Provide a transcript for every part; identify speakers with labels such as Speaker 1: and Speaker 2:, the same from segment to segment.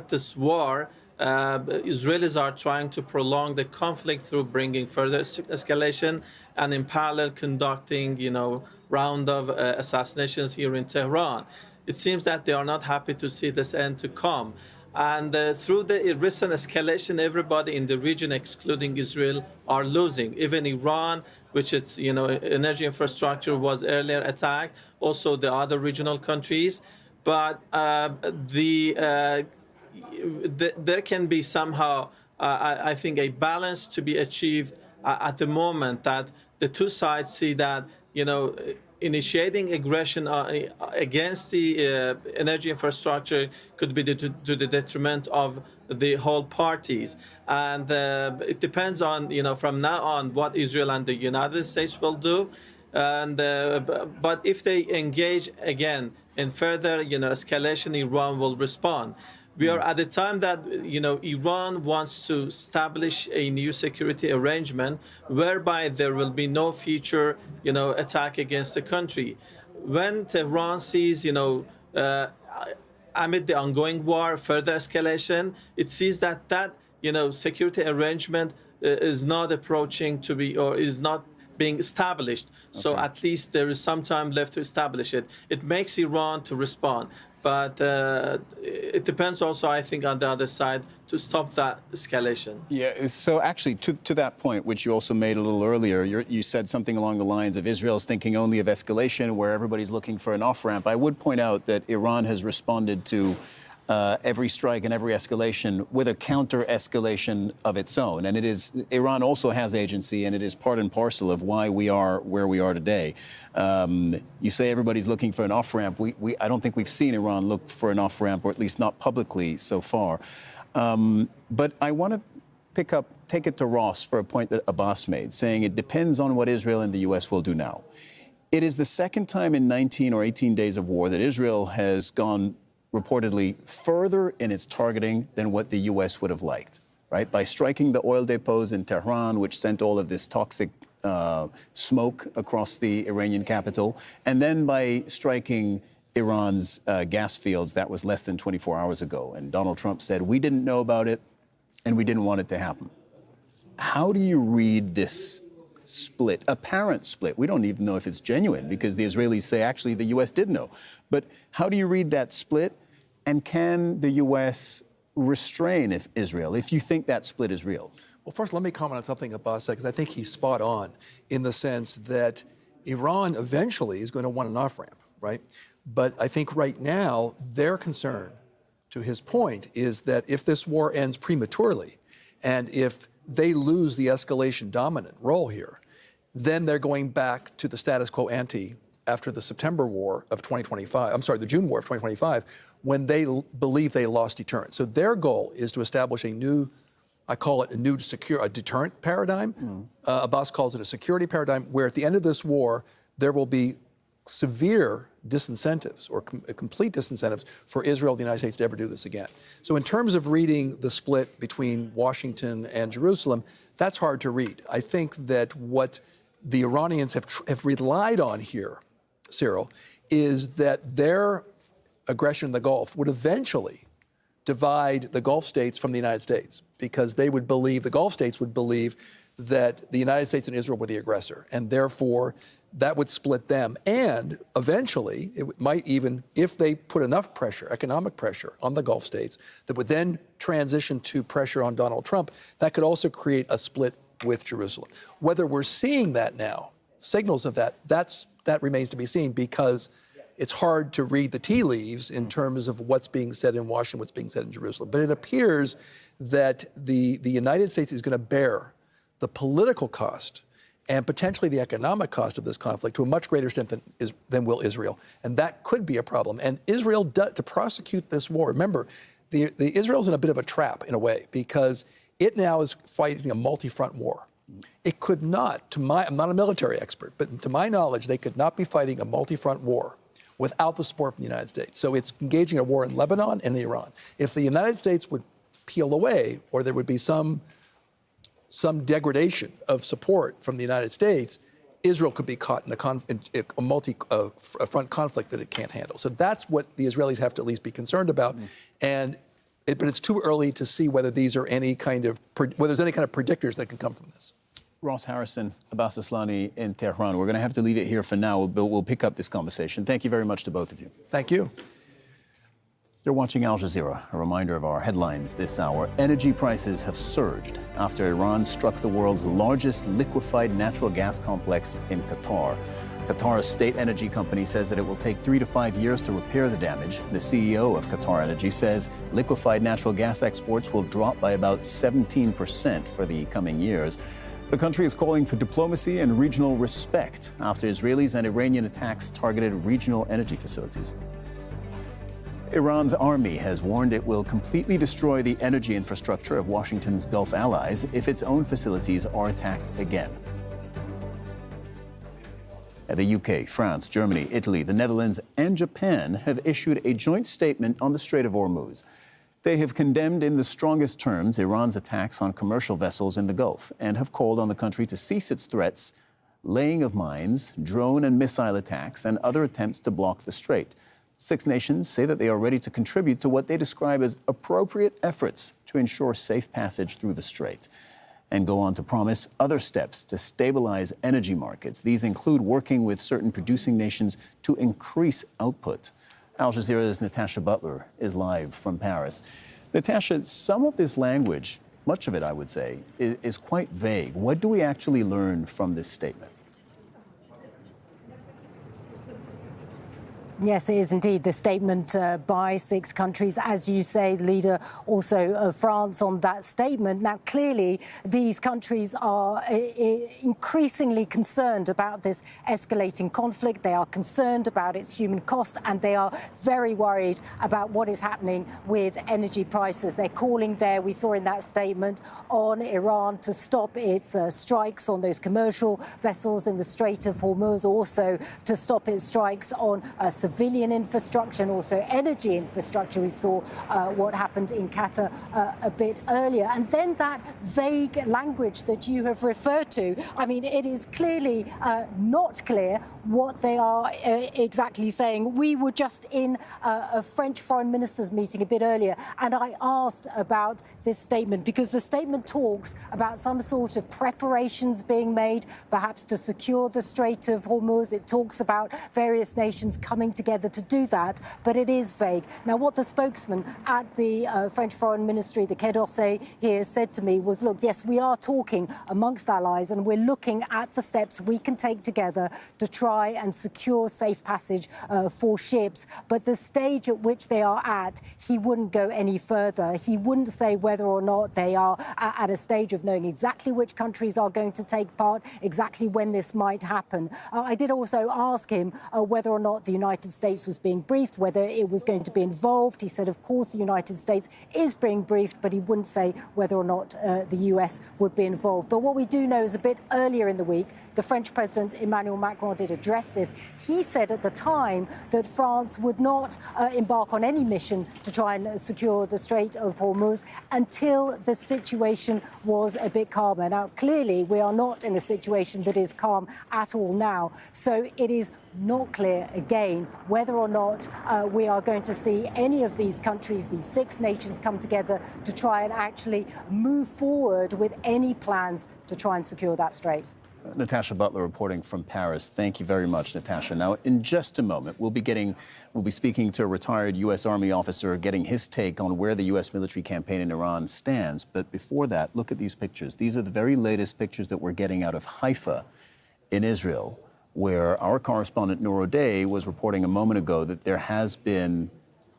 Speaker 1: This war, Israelis are trying to prolong the conflict through bringing further escalation and in parallel conducting, round of assassinations here in Tehran. It seems that they are not happy to see this end to come. And through the recent escalation, everybody in the region, excluding Israel, are losing. Even Iran, which its energy infrastructure was earlier attacked, also the other regional countries. But there can be somehow, I think, a balance to be achieved at the moment that the two sides see that, initiating aggression against the energy infrastructure could be to the detriment of the whole parties. And it depends on, from now on, what Israel and the United States will do. And but if they engage again in further, escalation, Iran will respond. We are at the time that Iran wants to establish a new security arrangement whereby there will be no future attack against the country. When Tehran sees amid the ongoing war further escalation, it sees that security arrangement is not approaching to be, or is not being established. So
Speaker 2: Okay.
Speaker 1: at least there is some time left to establish it. It makes Iran to respond. But it depends also, I think, on the other side to stop that escalation.
Speaker 2: Yeah, so actually, to that point, which you also made a little earlier, you said something along the lines of Israel's thinking only of escalation, where everybody's looking for an off-ramp. I would point out that Iran has responded to every strike and every escalation with a counter-escalation of its own. And Iran also has agency, and it is part and parcel of why we are where we are today. You say everybody's looking for an off-ramp. I don't think we've seen Iran look for an off-ramp, or at least not publicly so far. But I want to take it to Ross for a point that Abbas made, saying it depends on what Israel and the U.S. will do now. It is the second time in 19 or 18 days of war that Israel has gone reportedly further in its targeting than what the U.S. would have liked, right? By striking the oil depots in Tehran, which sent all of this toxic smoke across the Iranian capital, and then by striking Iran's gas fields. That was less than 24 hours ago. And Donald Trump said, we didn't know about it, and we didn't want it to happen. How do you read this split, apparent split? We don't even know if it's genuine, because the Israelis say, actually, the U.S. did know. But how do you read that split? And can the U.S. restrain Israel, if you think that split is real?
Speaker 3: Well, first, let me comment on something Abbas said, because I think he's spot on in the sense that Iran eventually is going to want an off-ramp, right? But I think right now, their concern, to his point, is that if this war ends prematurely, and if they lose the escalation dominant role here, then they're going back to the status quo ante after the September war of 2025, the June war of 2025, when they believe they lost deterrence. So their goal is to establish a new, I call it a deterrent paradigm. Abbas calls it a security paradigm, where at the end of this war, there will be severe disincentives, or complete disincentives, for Israel and the United States to ever do this again. So in terms of reading the split between Washington and Jerusalem, that's hard to read. I think that what the Iranians have relied on here, Cyril, is that their aggression in the Gulf would eventually divide the Gulf states from the United States, because they would believe, the Gulf states would believe, that the United States and Israel were the aggressor, and therefore that would split them. And eventually, it might even, if they put enough pressure, economic pressure, on the Gulf states, that would then transition to pressure on Donald Trump, that could also create a split with Jerusalem. Whether we're seeing that now, signals of that, that remains to be seen, because it's hard to read the tea leaves in terms of what's being said in Washington, what's being said in Jerusalem. But it appears that the United States is going to bear the political cost and potentially the economic cost of this conflict to a much greater extent than will Israel. And that could be a problem. And Israel, to prosecute this war, remember, Israel's in a bit of a trap in a way, because it now is fighting a multi-front war. It could not, I'm not a military expert, but to my knowledge, they could not be fighting a multi-front war without the support from the United States. So it's engaging a war in Lebanon and Iran. If the United States would peel away, or there would be some degradation of support from the United States, Israel could be caught in a multi-front conflict that it can't handle. So that's what the Israelis have to at least be concerned about. And But it's too early to see whether these are any kind of, whether there's any kind of predictors that can come from this.
Speaker 2: Ross Harrison, Abbas Aslani in Tehran. We're going to have to leave it here for now, but we'll pick up this conversation. Thank you very much to both of you.
Speaker 3: Thank you.
Speaker 2: You're watching Al Jazeera. A reminder of our headlines this hour. Energy prices have surged after Iran struck the world's largest liquefied natural gas complex in Qatar. Qatar's state energy company says that it will take 3 to 5 years to repair the damage. The CEO of Qatar Energy says liquefied natural gas exports will drop by about 17% for the coming years. The country is calling for diplomacy and regional respect after Israelis and Iranian attacks targeted regional energy facilities. Iran's army has warned it will completely destroy the energy infrastructure of Washington's Gulf allies if its own facilities are attacked again. The UK, France, Germany, Italy, the Netherlands, and Japan have issued a joint statement on the Strait of Hormuz. They have condemned in the strongest terms Iran's attacks on commercial vessels in the Gulf and have called on the country to cease its threats, laying of mines, drone and missile attacks, and other attempts to block the strait. 6 nations say that they are ready to contribute to what they describe as appropriate efforts to ensure safe passage through the strait, and go on to promise other steps to stabilize energy markets. These include working with certain producing nations to increase output. Al Jazeera's Natasha Butler is live from Paris. Natasha, some of this language, much of it I would say, is quite vague. What do we actually learn from this statement?
Speaker 4: Yes, it is indeed the statement by 6 countries, as you say, the leader also of France on that statement. Now, clearly, these countries are increasingly concerned about this escalating conflict. They are concerned about its human cost, and they are very worried about what is happening with energy prices. They're calling there, we saw in that statement, on Iran to stop its strikes on those commercial vessels in the Strait of Hormuz, also to stop its strikes on civilian infrastructure and also energy infrastructure. We saw what happened in Qatar a bit earlier. And then that vague language that you have referred to, I mean, it is clearly not clear what they are exactly saying. We were just in a French foreign ministers meeting a bit earlier, and I asked about this statement because the statement talks about some sort of preparations being made, perhaps to secure the Strait of Hormuz. It talks about various nations coming together to do that, but it is vague. Now, what the spokesman at the French Foreign Ministry, the Quai d'Orsay here, said to me was, look, yes, we are talking amongst allies and we're looking at the steps we can take together to try and secure safe passage for ships. But the stage at which they are at, he wouldn't go any further. He wouldn't say whether or not they are at a stage of knowing exactly which countries are going to take part, exactly when this might happen. I did also ask him whether or not the United States was being briefed, whether it was going to be involved. He said, of course, the United States is being briefed, but he wouldn't say whether or not the US would be involved. But what we do know is a bit earlier in the week, the French President Emmanuel Macron did address this. He said at the time that France would not embark on any mission to try and secure the Strait of Hormuz until the situation was a bit calmer. Now, clearly, we are not in a situation that is calm at all now. So it is not clear, again, whether or not we are going to see any of these countries, these 6 nations, come together to try and actually move forward with any plans to try and secure that strait.
Speaker 2: Natasha Butler reporting from Paris. Thank you very much, Natasha. Now, in just a moment, we'll be speaking to a retired U.S. Army officer, getting his take on where the U.S. military campaign in Iran stands. But before that, look at these pictures. These are the very latest pictures that we're getting out of Haifa in Israel, where our correspondent Noor O'Day was reporting a moment ago that there has been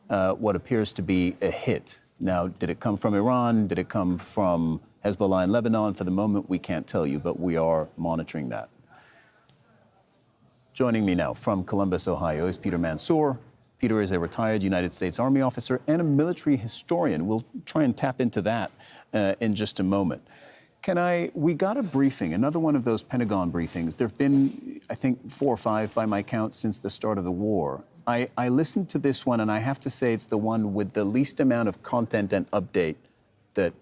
Speaker 2: what appears to be a hit. Now, did it come from Iran? Did it come from Hezbollah in Lebanon? For the moment, we can't tell you, but we are monitoring that. Joining me now from Columbus, Ohio, is Peter Mansour. Peter is a retired United States Army officer and a military historian. We'll try and tap into that in just a moment. We got a briefing, another one of those Pentagon briefings. There have been, I think, 4 or 5 by my count since the start of the war. I listened to this one, and I have to say it's the one with the least amount of content and update that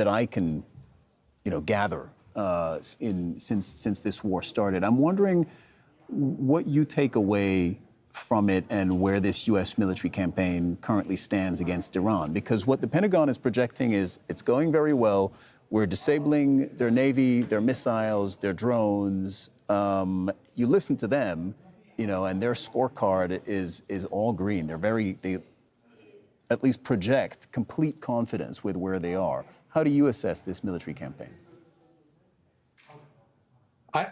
Speaker 2: I can, gather since this war started. I'm wondering what you take away from it and where this U.S. military campaign currently stands against Iran? Because what the Pentagon is projecting is it's going very well. We're disabling their Navy, their missiles, their drones. You listen to them, and their scorecard is all green. They at least project complete confidence with where they are. How do you assess this military campaign?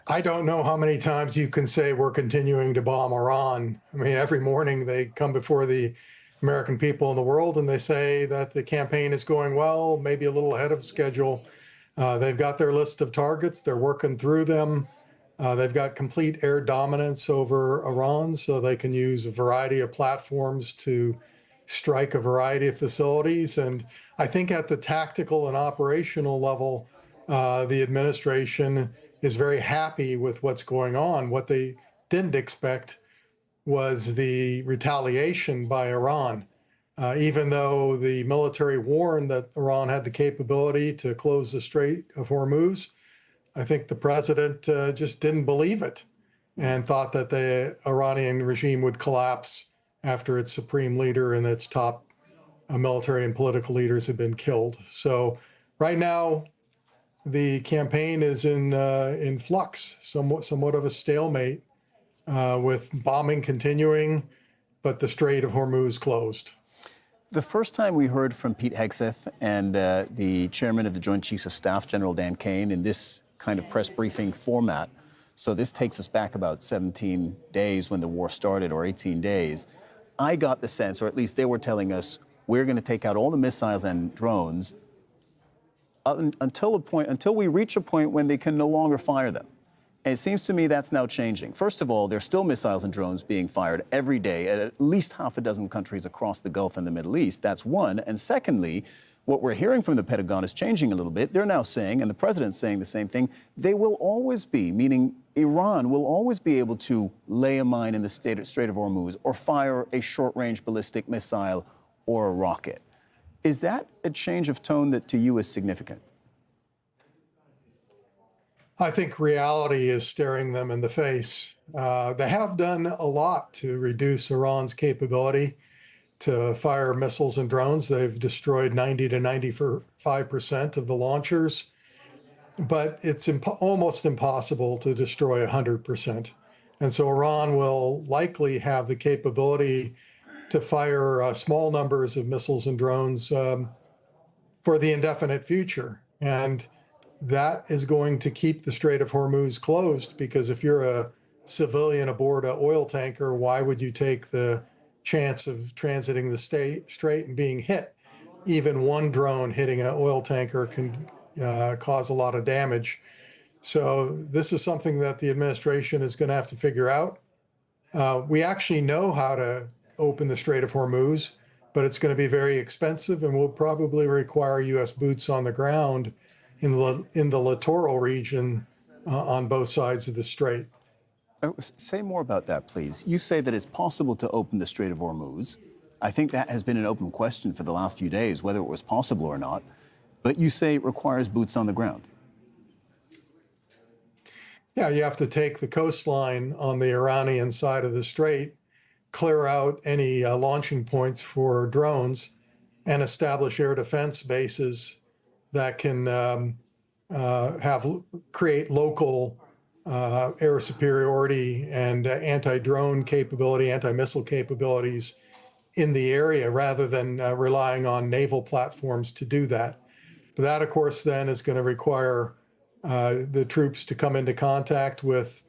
Speaker 5: I don't know how many times you can say we're continuing to bomb Iran. I mean, every morning they come before the American people in the world and they say that the campaign is going well, maybe a little ahead of schedule. They've got their list of targets. They're working through them. They've got complete air dominance over Iran, so they can use a variety of platforms to strike a variety of facilities. And I think at the tactical and operational level, the administration is very happy with what's going on. What they didn't expect was the retaliation by Iran. Even though the military warned that Iran had the capability to close the Strait of Hormuz, I think the president just didn't believe it and thought that the Iranian regime would collapse after its supreme leader and its top military and political leaders had been killed. So right now, the campaign is in flux, somewhat of a stalemate, with bombing continuing, but the Strait of Hormuz closed.
Speaker 2: The first time we heard from Pete Hegseth and the chairman of the Joint Chiefs of Staff, General Dan Kane, in this kind of press briefing format, so this takes us back about 17 days when the war started, or 18 days, I got the sense, or at least they were telling us, we're going to take out all the missiles and drones until we reach a point when they can no longer fire them. And it seems to me that's now changing. First of all, there's still missiles and drones being fired every day at least half a dozen countries across the Gulf and the Middle East. That's one. And secondly, what we're hearing from the Pentagon is changing a little bit. They're now saying, and the president's saying the same thing, they will always be, meaning Iran will always be able to lay a mine in the Strait of Hormuz or fire a short-range ballistic missile or a rocket. Is that a change of tone that to you is significant?
Speaker 5: I think reality is staring them in the face. They have done a lot to reduce Iran's capability to fire missiles and drones. They've destroyed 90 to 95% of the launchers, but it's almost impossible to destroy 100%. And so Iran will likely have the capability to fire small numbers of missiles and drones for the indefinite future. And that is going to keep the Strait of Hormuz closed, because if you're a civilian aboard an oil tanker, why would you take the chance of transiting the strait and being hit? Even one drone hitting an oil tanker can cause a lot of damage. So this is something that the administration is going to have to figure out. We actually know how to open the Strait of Hormuz, but it's going to be very expensive and will probably require U.S. boots on the ground in the littoral region on both sides of the strait.
Speaker 2: Say more about that, please. You say that it's possible to open the Strait of Hormuz. I think that has been an open question for the last few days, whether it was possible or not. But you say it requires boots on the ground.
Speaker 5: Yeah, you have to take the coastline on the Iranian side of the strait, clear out any launching points for drones, and establish air defense bases that can create local air superiority and anti-drone capability, anti-missile capabilities in the area, rather than relying on naval platforms to do that. But that, of course, then is going to require the troops to come into contact with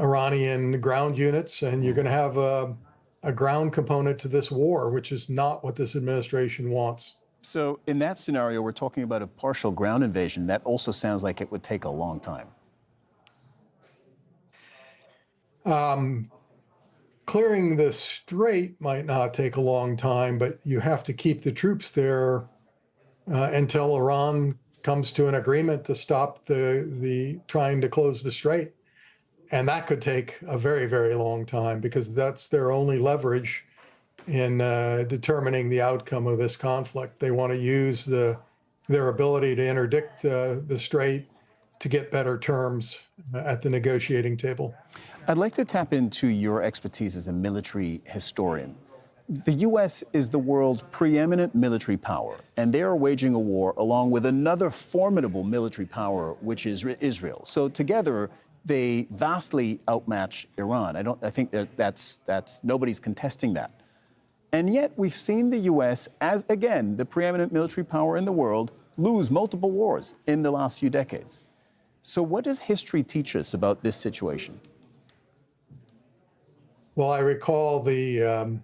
Speaker 5: Iranian ground units, and you're going to have a ground component to this war, which is not what this administration wants.
Speaker 2: So in that scenario, we're talking about a partial ground invasion. That also sounds like it would take a long time.
Speaker 5: Clearing the strait might not take a long time, but you have to keep the troops there until Iran comes to an agreement to stop the trying to close the strait. And that could take a very, very long time, because that's their only leverage in determining the outcome of this conflict. They want to use their ability to interdict the strait to get better terms at the negotiating table.
Speaker 2: I'd like to tap into your expertise as a military historian. The U.S. is the world's preeminent military power, and they are waging a war along with another formidable military power, which is Israel. So together, they vastly outmatch Iran. I think that's nobody's contesting that. And yet we've seen the U.S. as, again, the preeminent military power in the world lose multiple wars in the last few decades. So what does history teach us about this situation?
Speaker 5: Well, I recall the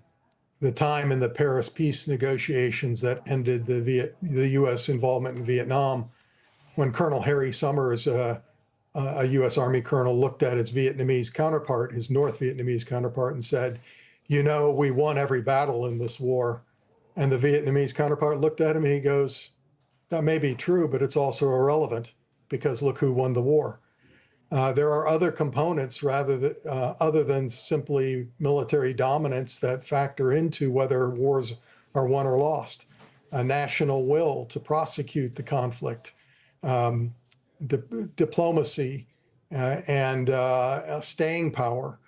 Speaker 5: time in the Paris peace negotiations that ended the U.S. involvement in Vietnam, when Colonel Harry Summers, a U.S. Army colonel, looked at his Vietnamese counterpart, his North Vietnamese counterpart, and said, "You know, we won every battle in this war." And the Vietnamese counterpart looked at him and he goes, "That may be true, but it's also irrelevant because look who won the war." There are other components other than simply military dominance that factor into whether wars are won or lost. A national will to prosecute the conflict, diplomacy, and staying power.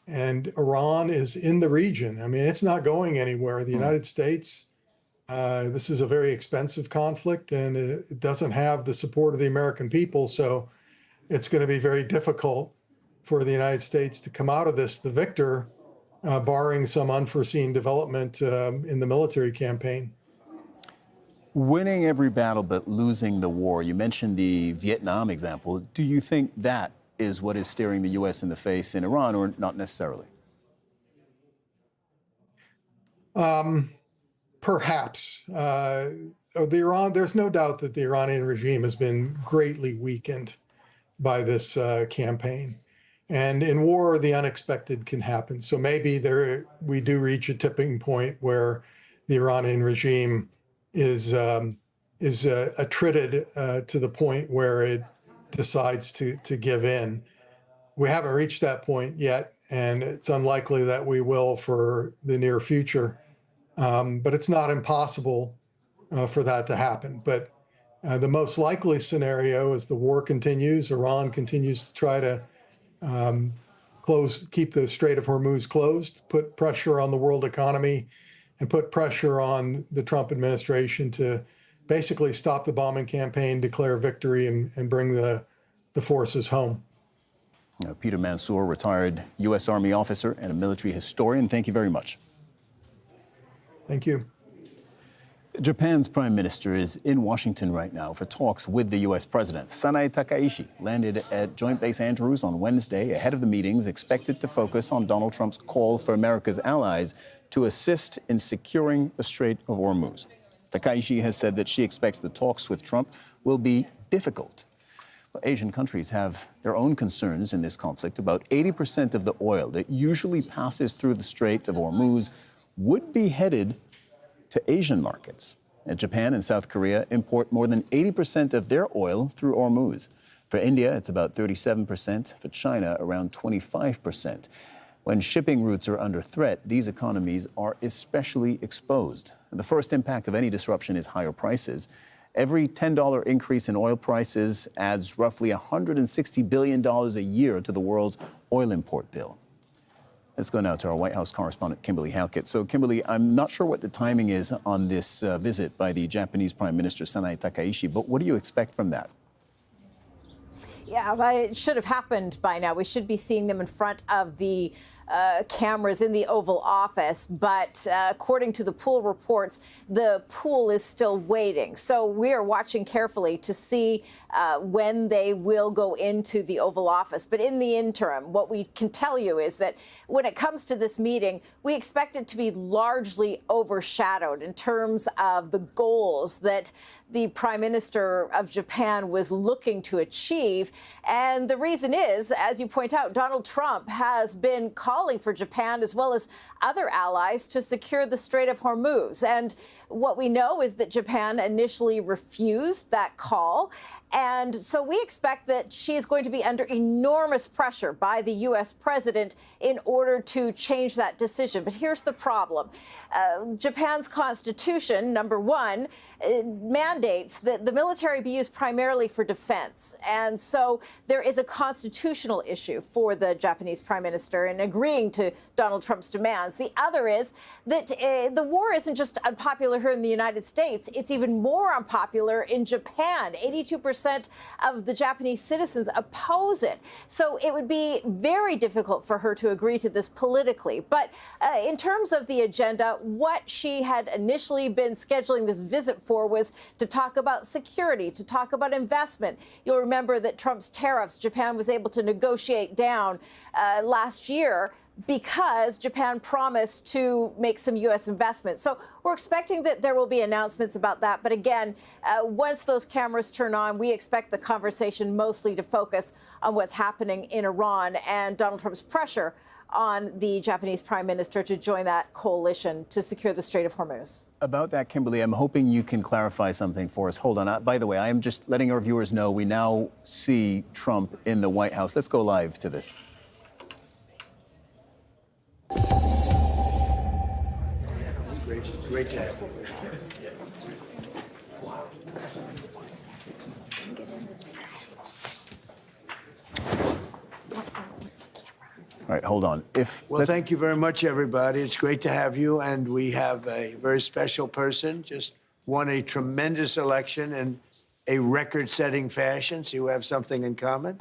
Speaker 5: And Iran is in the region. I mean, it's not going anywhere. The United States, this is a very expensive conflict, and it doesn't have the support of the American people. So it's going to be very difficult for the United States to come out of this the victor, barring some unforeseen development in the military campaign.
Speaker 2: Winning every battle but losing the war. You mentioned the Vietnam example. Do you think that is what is staring the U.S. in the face in Iran, or not necessarily?
Speaker 5: Perhaps. There's no doubt that the Iranian regime has been greatly weakened by this campaign. And in war, the unexpected can happen. So maybe we do reach a tipping point where the Iranian regime is attrited to the point where it decides to give in. We haven't reached that point yet, and it's unlikely that we will for the near future. But it's not impossible for that to happen. But the most likely scenario is the war continues. Iran continues to try to keep the Strait of Hormuz closed, put pressure on the world economy, and put pressure on the Trump administration to basically stop the bombing campaign, declare victory, and bring the forces home.
Speaker 2: Peter Mansour, retired U.S. Army officer and a military historian, thank you very much.
Speaker 5: Thank you.
Speaker 2: Japan's prime minister is in Washington right now for talks with the U.S. president. Sanae Takaishi landed at Joint Base Andrews on Wednesday ahead of the meetings expected to focus on Donald Trump's call for America's allies to assist in securing the Strait of Hormuz. Takaishi has said that she expects the talks with Trump will be difficult. Well, Asian countries have their own concerns in this conflict. About 80% of the oil that usually passes through the Strait of Hormuz would be headed to Asian markets. And Japan and South Korea import more than 80% of their oil through Hormuz. For India, it's about 37%. For China, around 25%. When shipping routes are under threat, these economies are especially exposed. And the first impact of any disruption is higher prices. Every $10 increase in oil prices adds roughly $160 billion a year to the world's oil import bill. Let's go now to our White House correspondent, Kimberly Halkett. So, Kimberly, I'm not sure what the timing is on this visit by the Japanese Prime Minister, Sanae Takaishi, but what do you expect from that?
Speaker 6: Yeah, it should have happened by now. We should be seeing them in front of the cameras in the Oval Office. But according to the pool reports, the pool is still waiting. So we are watching carefully to see when they will go into the Oval Office. But in the interim, what we can tell you is that when it comes to this meeting, we expect it to be largely overshadowed in terms of the goals that the Prime Minister of Japan was looking to achieve. And the reason is, as you point out, Donald Trump has been calling calling for Japan as well as other allies to secure the Strait of Hormuz. And what we know is that Japan initially refused that call. And so we expect that she is going to be under enormous pressure by the U.S. president in order to change that decision. But here's the problem. Japan's constitution, number one, mandates that the military be used primarily for defense. And so there is a constitutional issue for the Japanese prime minister in agreeing to Donald Trump's demands. The other is that the war isn't just unpopular here in the United States. It's even more unpopular in Japan. 82% of the Japanese citizens oppose it. So it would be very difficult for her to agree to this politically. But in terms of the agenda, what she had initially been scheduling this visit for was to talk about security, to talk about investment. You'll remember that Trump's tariffs, Japan was able to negotiate down last year because Japan promised to make some U.S. investments. So we're expecting that there will be announcements about that. But again, once those cameras turn on, we expect the conversation mostly to focus on what's happening in Iran and Donald Trump's pressure on the Japanese prime minister to join that coalition to secure the Strait of Hormuz.
Speaker 2: About that, Kimberly, I'm hoping you can clarify something for us. Hold on. By the way, I am just letting our viewers know we now see Trump in the White House. Let's go live to this.
Speaker 7: Great job.
Speaker 2: All right, hold on.
Speaker 7: Well, thank you very much, everybody. It's great to have you. And we have a very special person, just won a tremendous election in a record-setting fashion. So you have something in common.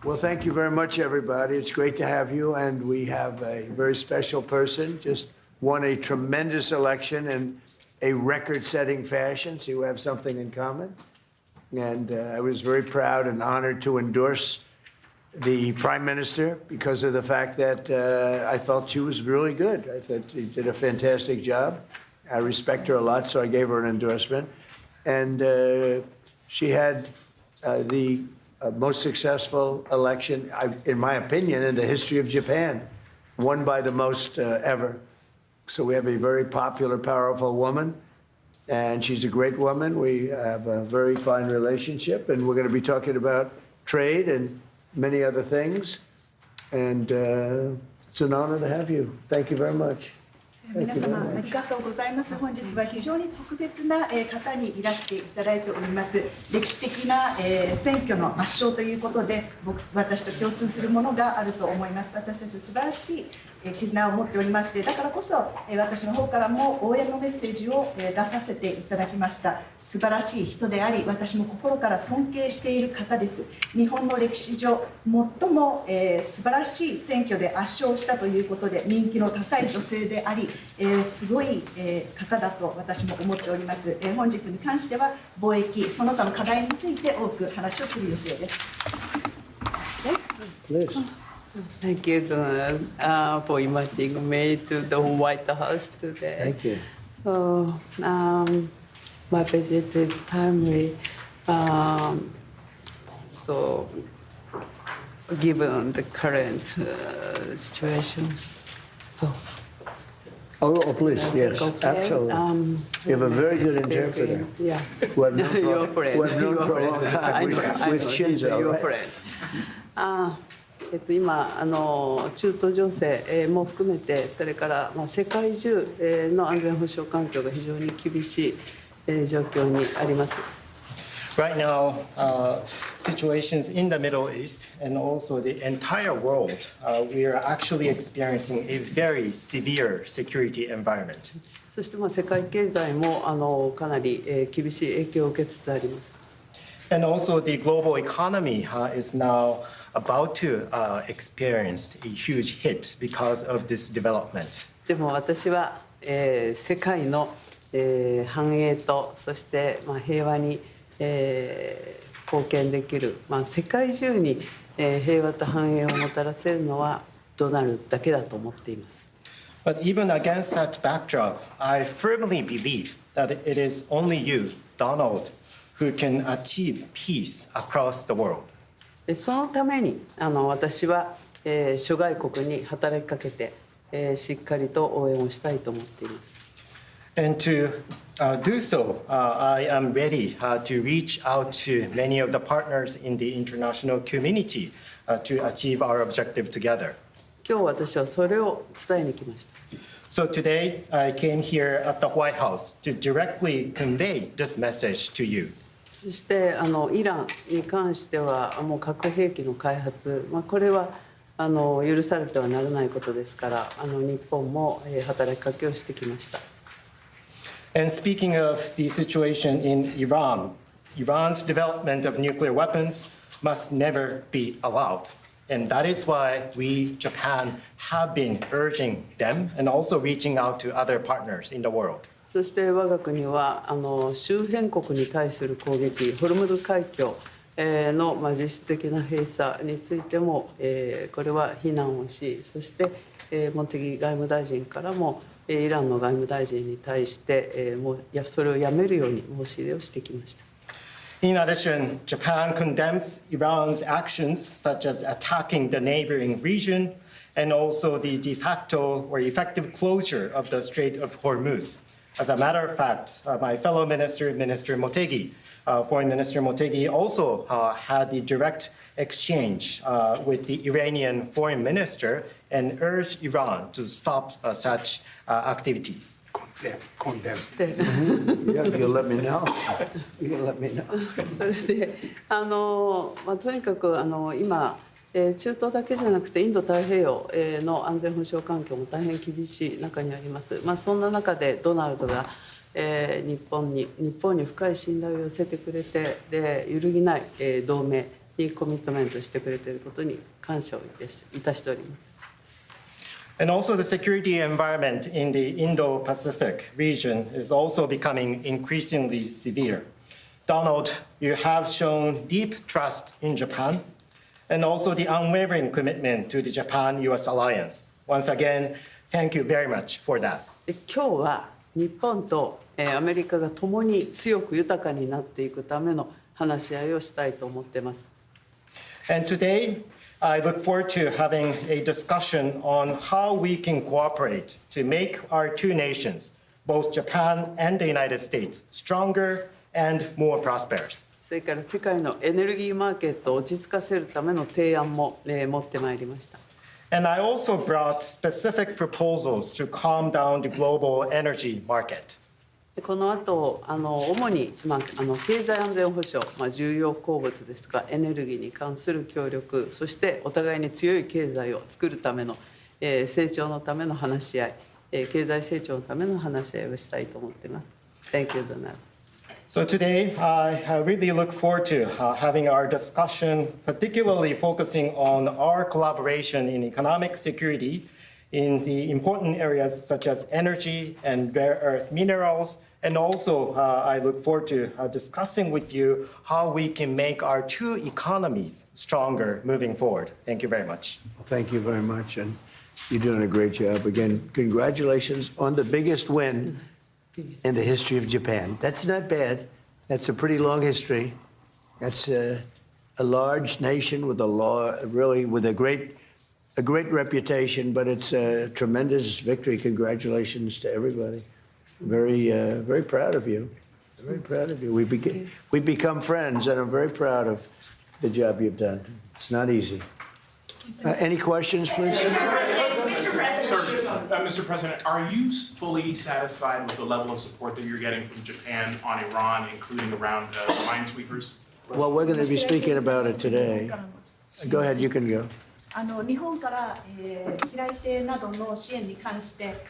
Speaker 7: Well, thank you very much, everybody. It's great to have you. And we have a very special person, just won a tremendous election in a record-setting fashion. So you have something in common. And I was very proud and honored to endorse the Prime Minister because of the fact that I felt she was really good. I thought she did a fantastic job. I respect her a lot, so I gave her an endorsement. And she had the most successful election, in my opinion, in the history of Japan, won by the most ever. So we have a very popular, powerful woman. And she's a great woman. We have a very fine relationship, and we're going to be talking about trade and many other things. And it's an honor to have you. Thank you very much.
Speaker 8: 皆様ありがとうございます。本日は非常に特別な方にいらしていただいております。歴史的な選挙の圧勝ということで、私と共通するものがあると思います。私たち素晴らしい絆を持っておりまして、だからこそ私の方からも応援のメッセージを出させていただきました。素晴らしい人であり、私も心から尊敬している方です。日本の歴史上最も素晴らしい選挙で圧勝したということで、人気の高い女性であり、すごい方だと私も思っております。本日に関しては貿易その他の課題について多く話をする予定です。
Speaker 9: Thank you, Donald, for inviting me to the White House today.
Speaker 7: Thank you.
Speaker 9: So, my visit is timely. So, given the current situation, so.
Speaker 7: Oh, please, yes,
Speaker 9: Okay.
Speaker 7: absolutely. You have a very good interpreter.
Speaker 9: Yeah.
Speaker 7: Who I've known
Speaker 9: Your friend.
Speaker 7: who I've known
Speaker 9: Your
Speaker 7: for a long
Speaker 9: friend.
Speaker 7: time.
Speaker 9: I
Speaker 7: With
Speaker 9: know, he's
Speaker 7: Shinzo,
Speaker 9: your
Speaker 7: right?
Speaker 9: friend. 今中東情勢も含めて、それから世界中の安全保障環境が非常に厳しい状況にあります。
Speaker 10: Right now, situations in the Middle East and also the entire world, we are actually experiencing a very severe security environment.
Speaker 9: そして世界経済もかなり厳しい影響を受けつつあります。
Speaker 10: And also the global economy is now about to experience a huge hit because of this development.
Speaker 9: でも私は世界の繁栄とそして平和に貢献できる世界中に平和と繁栄をもたらせるのはドナルドだけだと思っています。
Speaker 10: But even against that backdrop, I firmly believe that it is only you, Donald, who can achieve peace across the world.
Speaker 9: そのために私は、諸外国に働きかけて、しっかりと応援をしたいと思っています。
Speaker 10: And to do so, I am ready to reach out to many of the partners in the international community to achieve our objective together.
Speaker 9: 今日私はそれを伝えに来ました。
Speaker 10: So today, I came here at the White House to directly convey this message to you.
Speaker 9: そしてイランに関してはもう核兵器の開発、これは許されてはならないことですから日本も働きかけをしてきました。
Speaker 10: And speaking of the situation in Iran, Iran's development of nuclear weapons must never be allowed. And that is why we, Japan, have been urging them and also reaching out to other partners in the world.
Speaker 9: そして我が国は周辺国に対する攻撃、ホルムズ海峡の実質的な閉鎖についてもこれは非難をし、そして茂木外務大臣からもイランの外務大臣に対してそれをやめるように申し入れをしてきました。
Speaker 10: In addition, Japan condemns Iran's actions, such as attacking the neighboring region, and also the de facto or effective closure of the Strait of Hormuz. As a matter of fact, my fellow minister, Minister Motegi, Foreign Minister Motegi, also had the direct exchange with the Iranian foreign minister and urged Iran to stop such activities.
Speaker 7: You'll let me know. You'll let me know.
Speaker 9: それでとにかく今中東だけじゃなくてインド太平洋の安全保障環境も大変厳しい中にあります。そんな中でドナルドが日本に深い信頼を寄せてくれてで揺るぎない同盟にコミットメントしてくれていることに感謝をいたしております。
Speaker 10: And also the security environment in the Indo-Pacific region is also becoming increasingly severe. Donald, you have shown deep trust in Japan and also the unwavering commitment to the Japan-US alliance. Once again, thank you very much for that.
Speaker 9: 今日は日本とアメリカが共に強く豊かになっていくための話し合いをしたいと思っています。
Speaker 10: And today, I look forward to having a discussion on how we can cooperate to make our two nations, both Japan and the United States, stronger and more prosperous.
Speaker 9: それから世界のエネルギーマーケットを落ち着かせるための提案も持ってまいりました。
Speaker 10: And I also brought specific proposals to calm down the global energy market.
Speaker 9: この後主に経済安全保障、重要鉱物ですとかエネルギーに関する協力、そしてお互いに強い経済を作るための成長のための話し合い、経済成長のための話し合いをしたいと思っています。Thank you, Donald.
Speaker 10: So today, I really look forward to having our discussion, particularly focusing on our collaboration in economic security in the important areas such as energy and rare earth minerals. And also, I look forward to discussing with you how we can make our two economies stronger moving forward. Thank you very much.
Speaker 7: Thank you very much. And you're doing a great job. Again, congratulations on the biggest win in the history of Japan. That's not bad. That's a pretty long history. That's a large nation with a great reputation, but it's a tremendous victory. Congratulations to everybody. Very proud of you. Very proud of you. We've become friends, and I'm very proud of the job you've done. It's not easy. Any questions, please?
Speaker 11: Mr. President, are you fully satisfied with the level of support that you're getting from Japan on Iran, including around minesweepers?
Speaker 7: Well, we're going to be speaking about it today. Go ahead, you can go.
Speaker 8: 日本から平井邸などの支援に関して、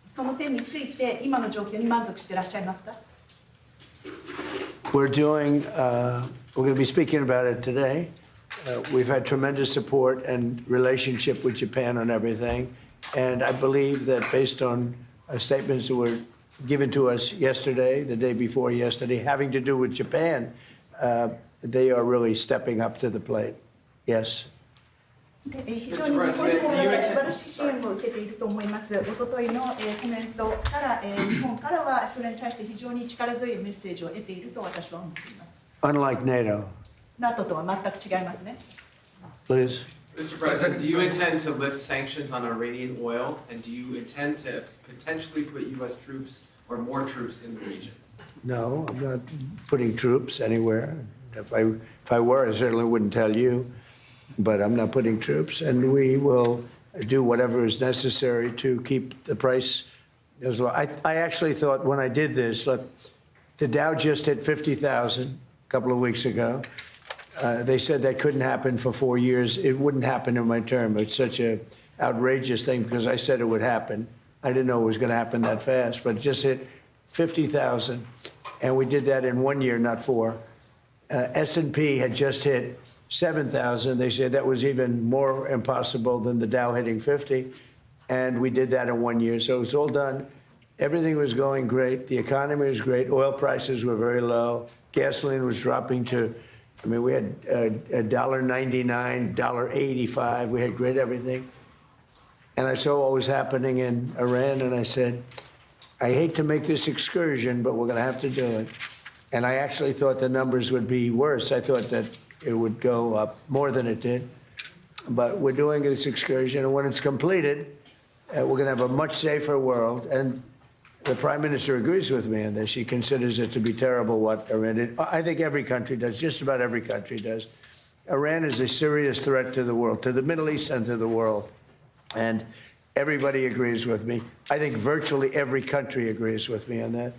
Speaker 8: その点について今の状況に満足していらっしゃいますか？
Speaker 7: We're going to be speaking about it today. We've had tremendous support and relationship with Japan on everything. And I believe that based on statements that were given to us yesterday, the day before yesterday, having to do with Japan, they are really stepping up to the plate. Yes.
Speaker 8: 非常に日本政府から素晴らしい支援を受けていると思います。おとといのコメントから、日本からはそれに対して非常に力強いメッセージを得ていると私は思っています。
Speaker 7: Unlike NATO.
Speaker 8: NATO とは全く違いますね。
Speaker 7: Please.
Speaker 12: Mr. President, do you intend to lift sanctions on Iranian oil, and do you intend to potentially put U.S. troops or more troops in the region?
Speaker 7: No, I'm not putting troops anywhere. If I were, I certainly wouldn't tell you. But I'm not putting troops, and we will do whatever is necessary to keep the price as low. I actually thought when I did this, look, the Dow just hit 50,000 a couple of weeks ago. They said that couldn't happen for 4 years. It wouldn't happen in my term. It's such an outrageous thing because I said it would happen. I didn't know it was going to happen that fast, but it just hit 50,000, and we did that in 1 year, not 4. S&P had just hit 7,000. They said that was even more impossible than the Dow hitting 50. And we did that in 1 year. So it was all done. Everything was going great. The economy was great. Oil prices were very low. Gasoline was dropping to, I mean, we had $1.99, $1.85. We had great everything. And I saw what was happening in Iran, and I said, I hate to make this excursion, but we're going to have to do it. And I actually thought the numbers would be worse. I thought that it would go up more than it did. But we're doing this excursion, and when it's completed, we're going to have a much safer world. And the Prime Minister agrees with me on this. She considers it to be terrible what Iran did. I think every country does, just about every country does. Iran is a serious threat to the world, to the Middle East and to the world. And everybody agrees with me. I think virtually every country agrees with me on that.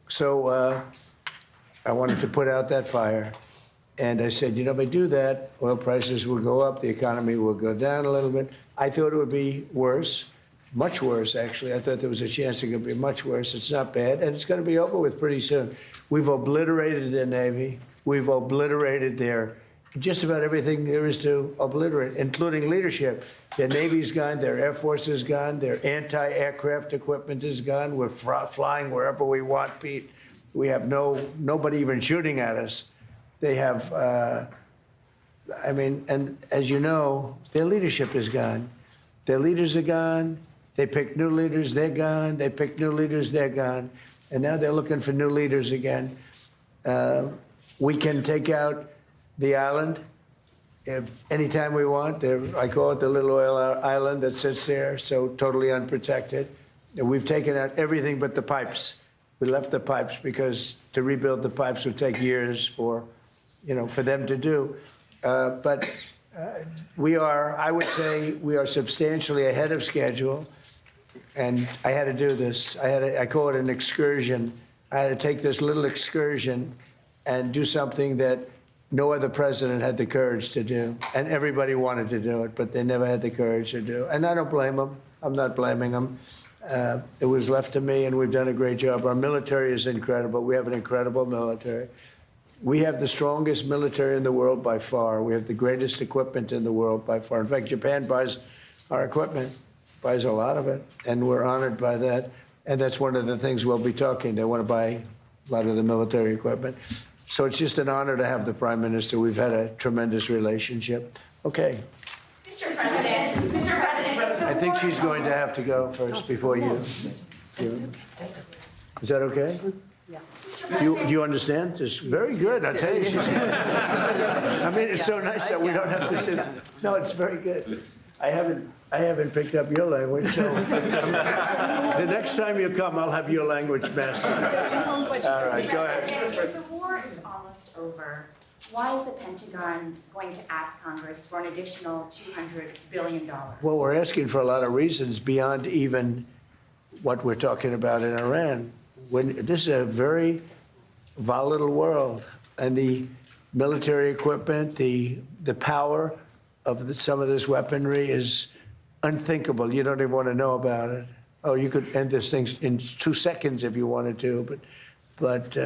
Speaker 7: So I wanted to put out that fire. And I said, you know, if I do that, oil prices will go up, the economy will go down a little bit. I thought it would be worse, much worse, actually. I thought there was a chance it could be much worse. It's not bad, and it's going to be over with pretty soon. We've obliterated their Navy. We've obliterated their just about everything there is to obliterate, including leadership. Their Navy's gone, their Air Force is gone, their anti-aircraft equipment is gone. We're flying wherever we want, Pete. We have nobody even shooting at us. They have, I mean, and as you know, their leadership is gone. Their leaders are gone. They pick new leaders, they're gone. They pick new leaders, they're gone. And now they're looking for new leaders again. We can take out the island if anytime we want. I call it the little oil island that sits there, so totally unprotected. And we've taken out everything but the pipes. We left the pipes because to rebuild the pipes would take years for them to do. But we are, I would say, we are substantially ahead of schedule. And I had to do this. I call it an excursion. I had to take this little excursion and do something that no other president had the courage to do. And everybody wanted to do it, but they never had the courage to do it. And I don't blame them. I'm not blaming them. It was left to me, and we've done a great job. Our military is incredible. We have an incredible military. We have the strongest military in the world by far. We have the greatest equipment in the world by far. In fact, Japan buys our equipment, buys a lot of it, and we're honored by that. And that's one of the things we'll be talking. They want to buy a lot of the military equipment. So it's just an honor to have the Prime Minister. We've had a tremendous relationship. Okay.
Speaker 13: Mr. President,
Speaker 7: I think she's going to have to go first before you. Is that okay? Do you understand? It's very good. I tell you. I mean, it's so nice that we don't have to sit. No, it's very good. I haven't picked up your language, so the next time you come, I'll have your language mastered. All right, go ahead.
Speaker 13: If the war is almost over, why is the Pentagon going to ask Congress for an additional $200 billion?
Speaker 7: Well, we're asking for a lot of reasons beyond even what we're talking about in Iran. This is a very volatile world, and the military equipment, the power of some of this weaponry is unthinkable. You don't even want to know about it. Oh, you could end this thing in 2 seconds if you wanted to, but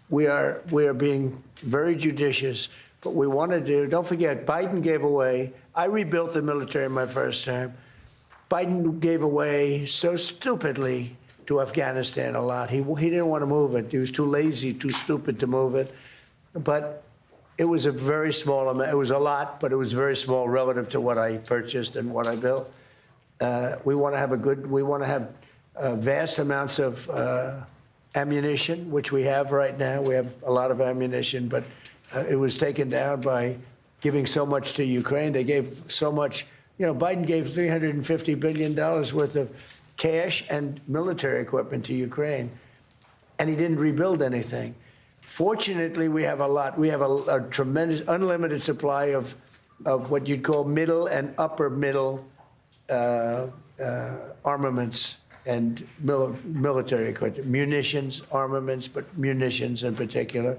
Speaker 7: we are being very judicious. But we want to do. Don't forget, Biden gave away. I rebuilt the military in my first term. Biden gave away so stupidly to Afghanistan a lot. He didn't want to move it. He was too lazy, too stupid to move it. But It was a very small amount. It was a lot, but it was very small relative to what I purchased and what I built. We want to have vast amounts of ammunition, which we have right now. We have a lot of ammunition, but it was taken down by giving so much to Ukraine. They gave so much. Biden gave $350 billion worth of cash and military equipment to Ukraine, and he didn't rebuild anything. Fortunately, we have a lot. We have a tremendous, unlimited supply of what you'd call middle and upper middle armaments and military equipment, munitions, armaments, but munitions in particular.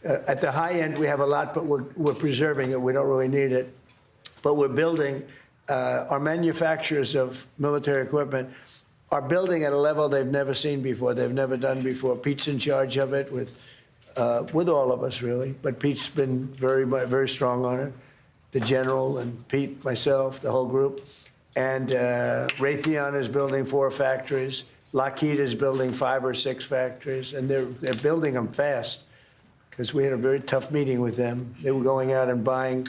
Speaker 7: At the high end, we have a lot, but we're preserving it. We don't really need it. But we're building, our manufacturers of military equipment are building at a level they've never seen before, they've never done before. Pete's in charge of it with all of us, really. But Pete's been very strong on it. The general and Pete, myself, the whole group. And Raytheon is building 4 factories. Lockheed is building 5 or 6 factories, and they're building them fast because we had a very tough meeting with them. They were going out and buying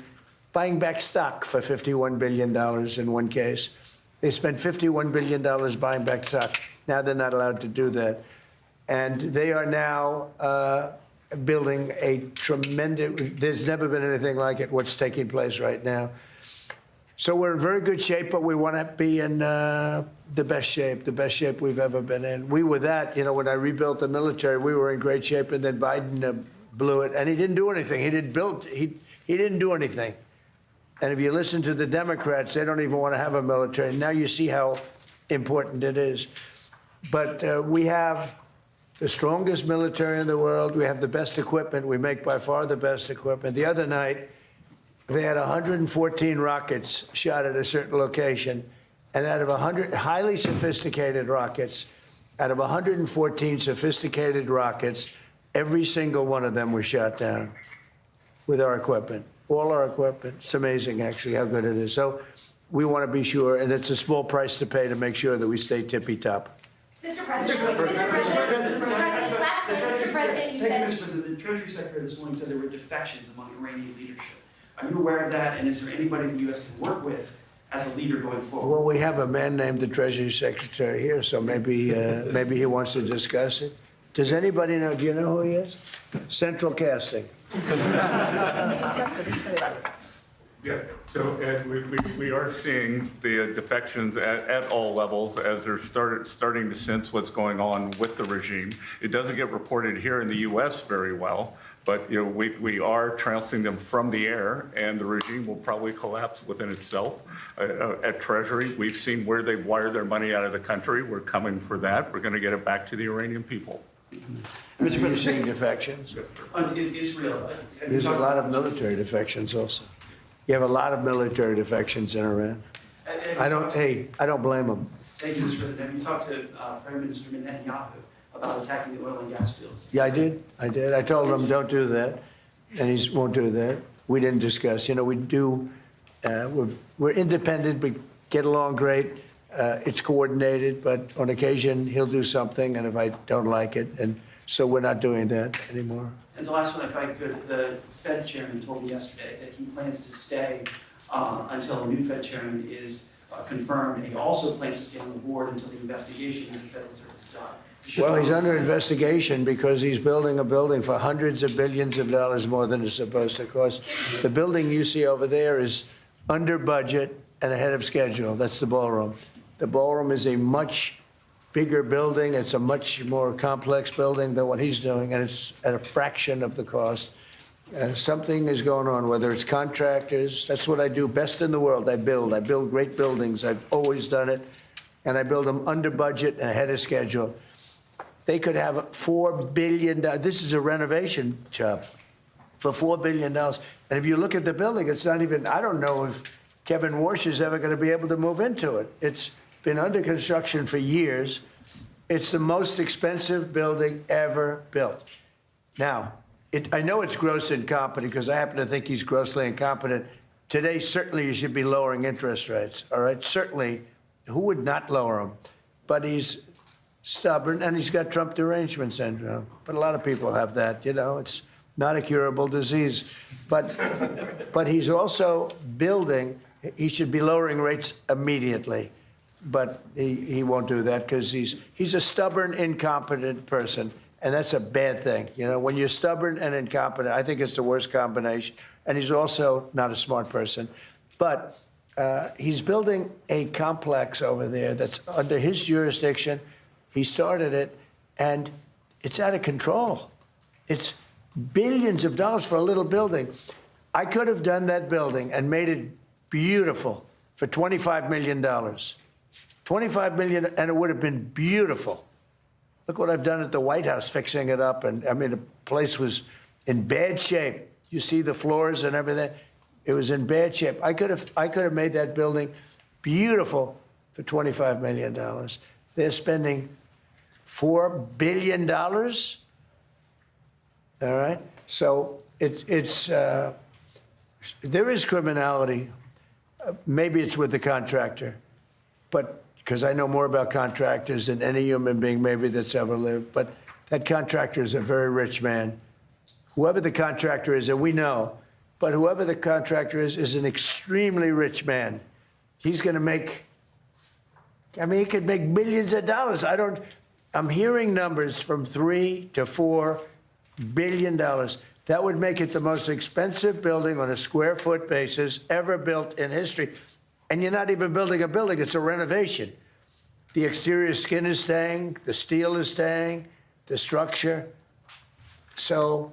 Speaker 7: back stock for $51 billion in one case. They spent $51 billion buying back stock. Now they're not allowed to do that. And they are now building a tremendous, there's never been anything like it, what's taking place right now. So we're in very good shape, but we want to be in the best shape we've ever been in. We were that, when I rebuilt the military, we were in great shape, and then Biden blew it, and he didn't do anything. He didn't do anything. And if you listen to the Democrats, they don't even want to have a military. Now you see how important it is. But we have the strongest military in the world. We have the best equipment. We make by far the best equipment. The other night, they had 114 rockets shot at a certain location, and out of 100 highly sophisticated rockets, out of 114 sophisticated rockets, every single one of them was shot down with our equipment, all our equipment. It's amazing, actually, how good it is. So we want to be sure, and it's a small price to pay to make sure that we stay tippy-top.
Speaker 14: Mr. President, you said... Mr. President, the Treasury Secretary this morning said there were defections among Iranian leadership. Are you aware of that, and is there anybody the U.S. can work with as a leader going forward?
Speaker 7: Well, we have a man named the Treasury Secretary here, so maybe he wants to discuss it. Does anybody know? Do you know who he is? Central Casting.
Speaker 15: Yeah, so Ed, we are seeing the defections at all levels as they're starting to sense what's going on with the regime. It doesn't get reported here in the U.S. very well, but we are trouncing them from the air, and the regime will probably collapse within itself. At Treasury, we've seen where they've wired their money out of the country. We're coming for that. We're going to get it back to the Iranian people.
Speaker 7: Mr. President, seeing defections?
Speaker 14: Is Israel...
Speaker 7: There's a lot of military defections also. You have a lot of military defections in Iran. I don't blame them.
Speaker 14: Thank you, Mr. President. Have you talked to Prime Minister Netanyahu about attacking the oil and gas fields?
Speaker 7: Yeah, I did. I told him, don't do that, and he won't do that. We didn't discuss. We do, we're independent, we get along great. It's coordinated, but on occasion, he'll do something, and if I don't like it, and so we're not doing that anymore.
Speaker 14: And the last one, if I could, the Fed chairman told me yesterday that he plans to stay until a new Fed chairman is confirmed, and he also plans to stay on the board until the investigation into the Federal Reserve is done.
Speaker 7: Well, he's under investigation because he's building a building for hundreds of billions of dollars more than it's supposed to cost. The building you see over there is under budget and ahead of schedule. That's the ballroom. The ballroom is a much bigger building. It's a much more complex building than what he's doing, and it's at a fraction of the cost. Something is going on, whether it's contractors. That's what I do best in the world. I build great buildings. I've always done it, and I build them under budget and ahead of schedule. They could have $4 billion. This is a renovation job for $4 billion. And if you look at the building, it's not even, I don't know if Kevin Warsh is ever going to be able to move into it. It's been under construction for years. It's the most expensive building ever built. Now, I know it's gross incompetent because I happen to think he's grossly incompetent. Today, certainly you should be lowering interest rates, all right? Certainly, who would not lower them? But he's stubborn, and he's got Trump derangement syndrome. But a lot of people have that, not a curable disease. But he's also building, he should be lowering rates immediately. But he won't do that because he's a stubborn, incompetent person. And that's a bad thing. You know, when you're stubborn and incompetent, I think it's the worst combination. And he's also not a smart person. But he's building a complex over there that's under his jurisdiction. He started it, and it's out of control. It's billions of dollars for a little building. I could have done that building and made it beautiful for $25 million. $25 million, and it would have been beautiful. Look what I've done at the White House, fixing it up. And I mean, the place was in bad shape. You see the floors and everything. It was in bad shape. I could have made that building beautiful for $25 million. They're spending $4 billion. All right. So there is criminality. Maybe it's with the contractor, but because I know more about contractors than any human being maybe that's ever lived. But that contractor is a very rich man. Whoever the contractor is, and we know, but whoever the contractor is an extremely rich man. He's going to make, I mean, he could make millions of dollars. I'm hearing numbers from $3 to $4 billion. That would make it the most expensive building on a square foot basis ever built in history. And you're not even building a building, it's a renovation. The exterior skin is staying, the steel is staying, the structure. So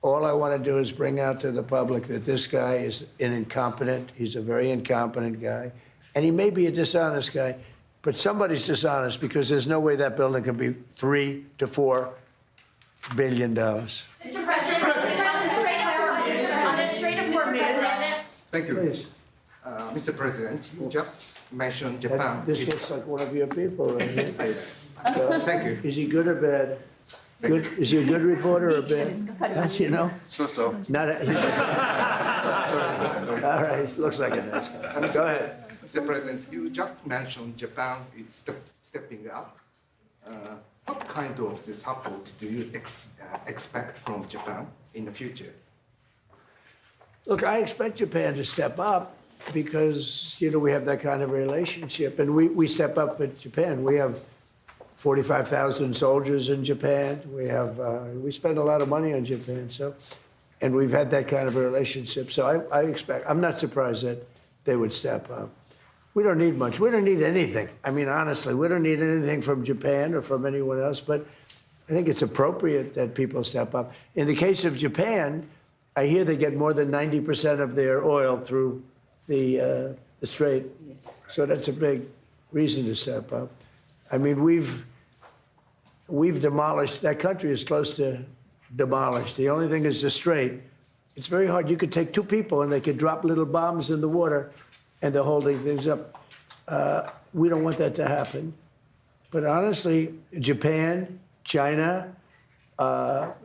Speaker 7: all I want to do is bring out to the public that this guy is an incompetent. He's a very incompetent guy. And he may be a dishonest guy, but somebody's dishonest because there's no way that building can be $3 to $4 billion.
Speaker 13: Mr. President, on the Strait of Hormuz.
Speaker 16: Thank you.
Speaker 7: Please.
Speaker 16: Mr. President, you just mentioned Japan.
Speaker 7: This looks like one of your people right here.
Speaker 16: Thank you.
Speaker 7: Is he good or bad? Good. Is he a good reporter or bad? You know?
Speaker 16: So.
Speaker 7: Not a, all right, he looks like a nice guy. Go ahead.
Speaker 16: Mr. President, you just mentioned Japan is stepping up. What kind of support do you expect from Japan in the future?
Speaker 7: Look, I expect Japan to step up because, you know, we have that kind of relationship. And we step up for Japan. We have 45,000 soldiers in Japan. We spend a lot of money on Japan. And we've had that kind of a relationship. So I expect, I'm not surprised that they would step up. We don't need much. We don't need anything. I mean, honestly, we don't need anything from Japan or from anyone else. But I think it's appropriate that people step up. In the case of Japan, I hear they get more than 90% of their oil through the strait. So that's a big reason to step up. I mean, we've demolished, that country is close to demolished. The only thing is the strait. It's very hard. You could take two people and they could drop little bombs in the water and they're holding things up. We don't want that to happen. But honestly, Japan, China,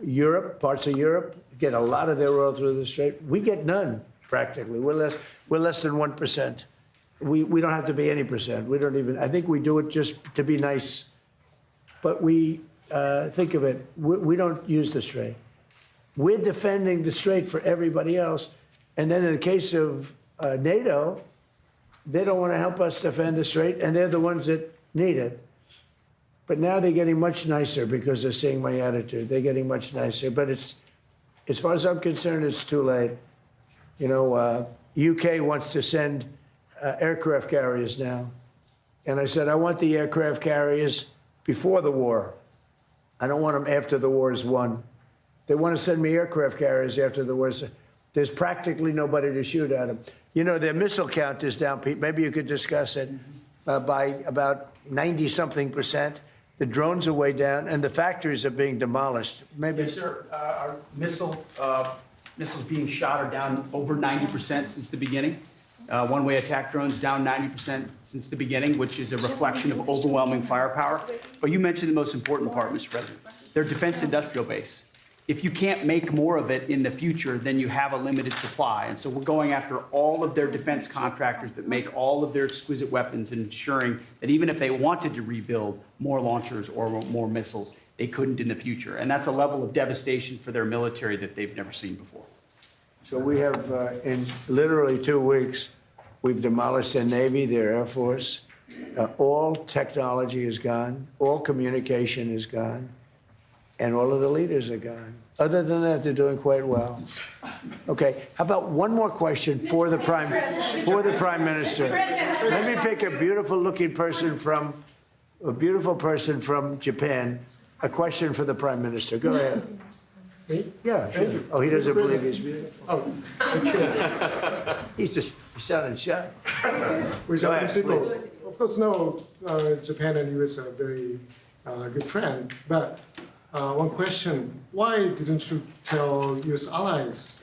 Speaker 7: Europe, parts of Europe, get a lot of their oil through the strait. We get none, practically. We're less than 1%. We don't have to be any percent. We don't even, I think we do it just to be nice. But we think of it, we don't use the strait. We're defending the strait for everybody else. And then in the case of NATO, they don't want to help us defend the strait, and they're the ones that need it. But now they're getting much nicer because they're seeing my attitude. They're getting much nicer. But it's, as far as I'm concerned, it's too late. You know, UK wants to send aircraft carriers now. And I said, I want the aircraft carriers before the war. I don't want them after the war is won. They want to send me aircraft carriers after the war. There's practically nobody to shoot at them. You know, their missile count is down, Pete. Maybe you could discuss it by about 90-something%. The drones are way down, and the factories are being demolished. Maybe.
Speaker 17: Yes, sir. Our missiles being shot are down over 90% since the beginning. One-way attack drones down 90% since the beginning, which is a reflection of overwhelming firepower. But you mentioned the most important part, Mr. President. Their defense industrial base. If you can't make more of it in the future, then you have a limited supply. And so we're going after all of their defense contractors that make all of their exquisite weapons and ensuring that even if they wanted to rebuild more launchers or more missiles, they couldn't in the future. And that's a level of devastation for their military that they've never seen before.
Speaker 7: So we have, in literally 2 weeks, we've demolished their Navy, their Air Force. All technology is gone. All communication is gone. And all of the leaders are gone. Other than that, they're doing quite well. Okay, how about one more question for the Prime Minister? Let me pick a beautiful-looking person from Japan. A question for the Prime Minister. Go ahead.
Speaker 18: Me?
Speaker 7: Yeah, sure. Oh, he doesn't believe he's beautiful.
Speaker 18: Oh, okay.
Speaker 7: He sounded shy.
Speaker 18: We
Speaker 7: Go
Speaker 18: Japanese
Speaker 7: ahead,
Speaker 18: people,
Speaker 7: please.
Speaker 18: of course, know Japan and US are very good friends. But one question: why didn't you tell US allies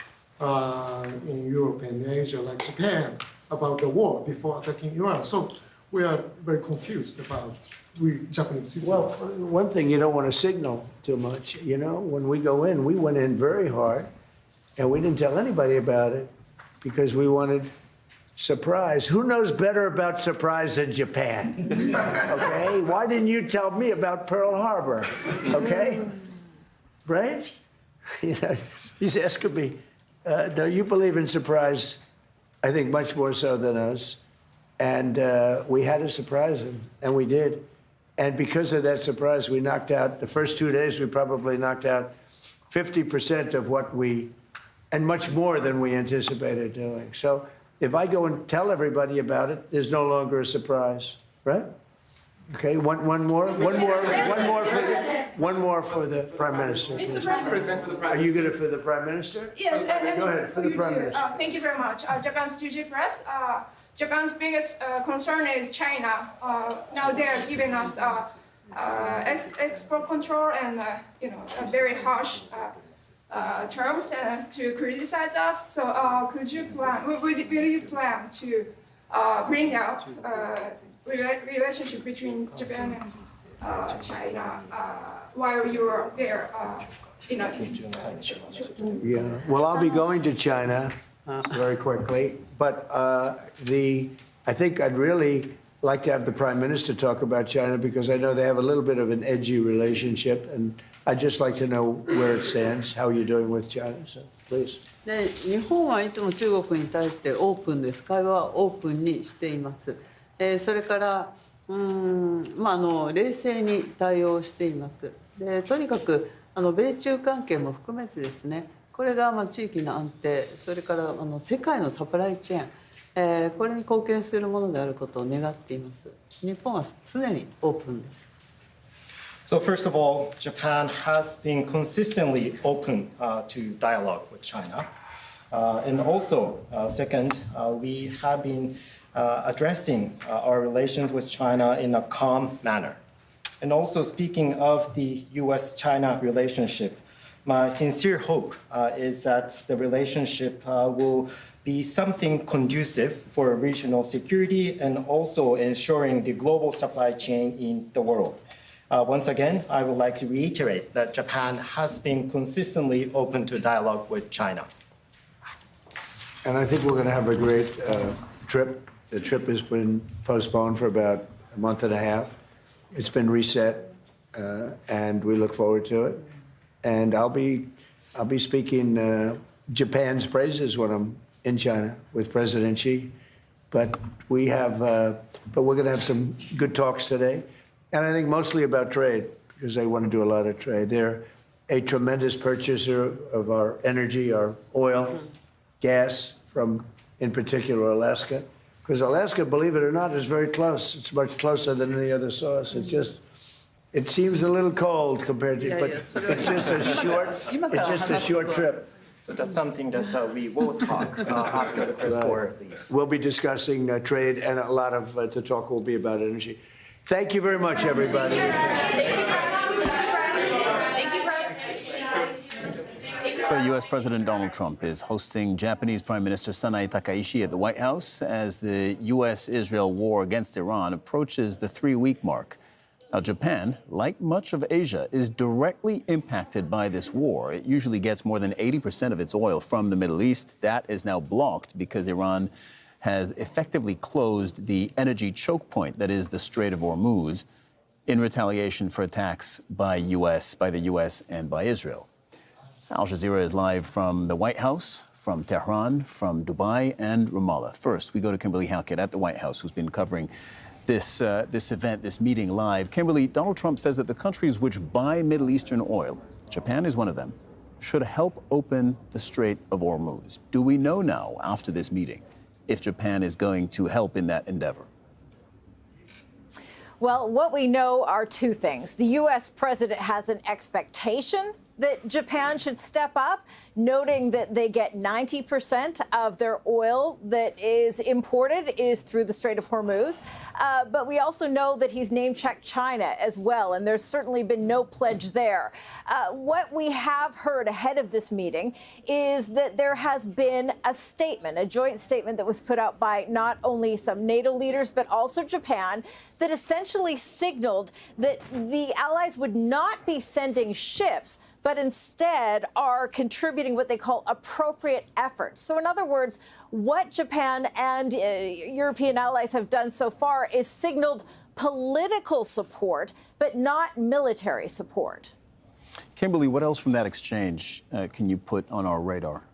Speaker 18: in Europe and Asia, like Japan, about the war before attacking Iran? So we are very confused about we Japanese citizens.
Speaker 7: Well, one thing, you don't want to signal too much. You know, when we go in, we went in very hard, and we didn't tell anybody about it because we wanted surprise. Who knows better about surprise than Japan? Okay? Why didn't you tell me about Pearl Harbor? Okay? Right? You know, he's asking me, no, you believe in surprise, I think, much more so than us. And we had to surprise him, and we did. And because of that surprise, we knocked out, the first 2 days, we probably knocked out 50% of what and much more than we anticipated doing. So if I go and tell everybody about it, there's no longer a surprise, right? Okay, one more for the Prime Minister.
Speaker 19: Mr. President.
Speaker 7: Are you good for the Prime Minister?
Speaker 19: Yes,
Speaker 7: Go ahead, for the Prime Minister.
Speaker 19: Thank you very much. Japan's DG Press. Japan's biggest concern is China. Now they're giving us export control and very harsh terms to criticize us. So will you plan to bring up relationship between Japan and China while you're there?
Speaker 7: Yeah. Well, I'll be going to China very quickly, but I think I'd really like to have the Prime Minister talk about China because I know they have a little bit of an edgy relationship, and I'd just like to know where it stands, how you're doing with China. So, please.
Speaker 9: で日本はいつも中国に対してオープンです。会話はオープンにしています。それから冷静に対応しています。でとにかく米中関係も含めてですね、これが地域の安定、それから世界のサプライチェーン、これに貢献するものであることを願っています。日本は常にオープンです。
Speaker 10: So first of all, Japan has been consistently open to dialogue with China. And also, second, we have been addressing our relations with China in a calm manner. And also, speaking of the US-China relationship, my sincere hope is that the relationship will be something conducive for regional security and also ensuring the global supply chain in the world. Once again, I would like to reiterate that Japan has been consistently open to dialogue with China.
Speaker 7: And I think we're going to have a great trip. The trip has been postponed for about a month and a half. It's been reset, and we look forward to it. And I'll be speaking Japan's praises when I'm in China with President Xi. But we're going to have some good talks today. And I think mostly about trade, because they want to do a lot of trade. They're a tremendous purchaser of our energy, our oil, gas from, in particular, Alaska. Because Alaska, believe it or not, is very close. It's much closer than any other source. It seems a little cold compared to, but it's just a short trip.
Speaker 10: So that's something that we will talk after the press corps leaves.
Speaker 7: We'll be discussing trade, and a lot of the talk will be about energy. Thank you very much, everybody.
Speaker 2: So U.S. President Donald Trump is hosting Japanese Prime Minister Sanae Takaishi at the White House as the U.S.-Israel war against Iran approaches the 3-week mark. Now, Japan, like much of Asia, is directly impacted by this war. It usually gets more than 80% of its oil from the Middle East. That is now blocked because Iran has effectively closed the energy choke point that is the Strait of Hormuz. in retaliation for attacks by the U.S. and by Israel. Al Jazeera is live from the White House, from Tehran, from Dubai and Ramallah. First, we go to Kimberly Halkett at the White House, who's been covering this event, this meeting live. Kimberly, Donald Trump says that the countries which buy Middle Eastern oil, Japan is one of them, should help open the Strait of Hormuz. Do we know now, after this meeting, if Japan is going to help in that endeavor?
Speaker 6: Well, what we know are two things. The U.S. president has an expectation that Japan should step up, noting that they get 90% of their oil that is imported is through the Strait of Hormuz. But we also know that he's name-checked China as well, and there's certainly been no pledge there. What we have heard ahead of this meeting is that there has been a statement, a joint statement that was put out by not only some NATO leaders, but also Japan, that essentially signaled that the allies would not be sending ships, but instead are contributing what they call appropriate efforts. So in other words, what Japan and European allies have done so far is signaled political support, but not military support.
Speaker 2: Kimberly, what else from that exchange can you put on our radar?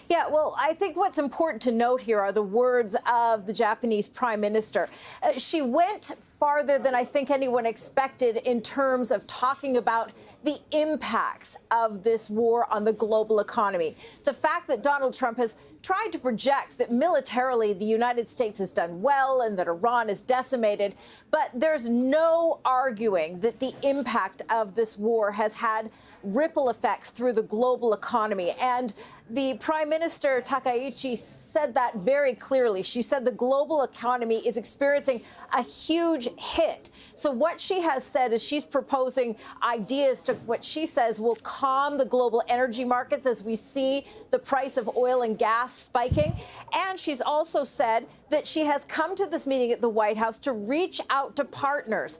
Speaker 6: Yeah, well, I think what's important to note here are the words of the Japanese Prime Minister. She went farther than I think anyone expected in terms of talking about the impacts of this war on the global economy. The fact that Donald Trump has tried to project that militarily the United States has done well and that Iran is decimated, but there's no arguing that the impact of this war has had ripple effects through the global economy. And the Prime Minister Takaichi said that very clearly. She said the global economy is experiencing a huge hit. So what she has said is she's proposing ideas to what she says will calm the global energy markets as we see the price of oil and gas spiking. And she's also said that she has come to this meeting at the White House to reach out to partners,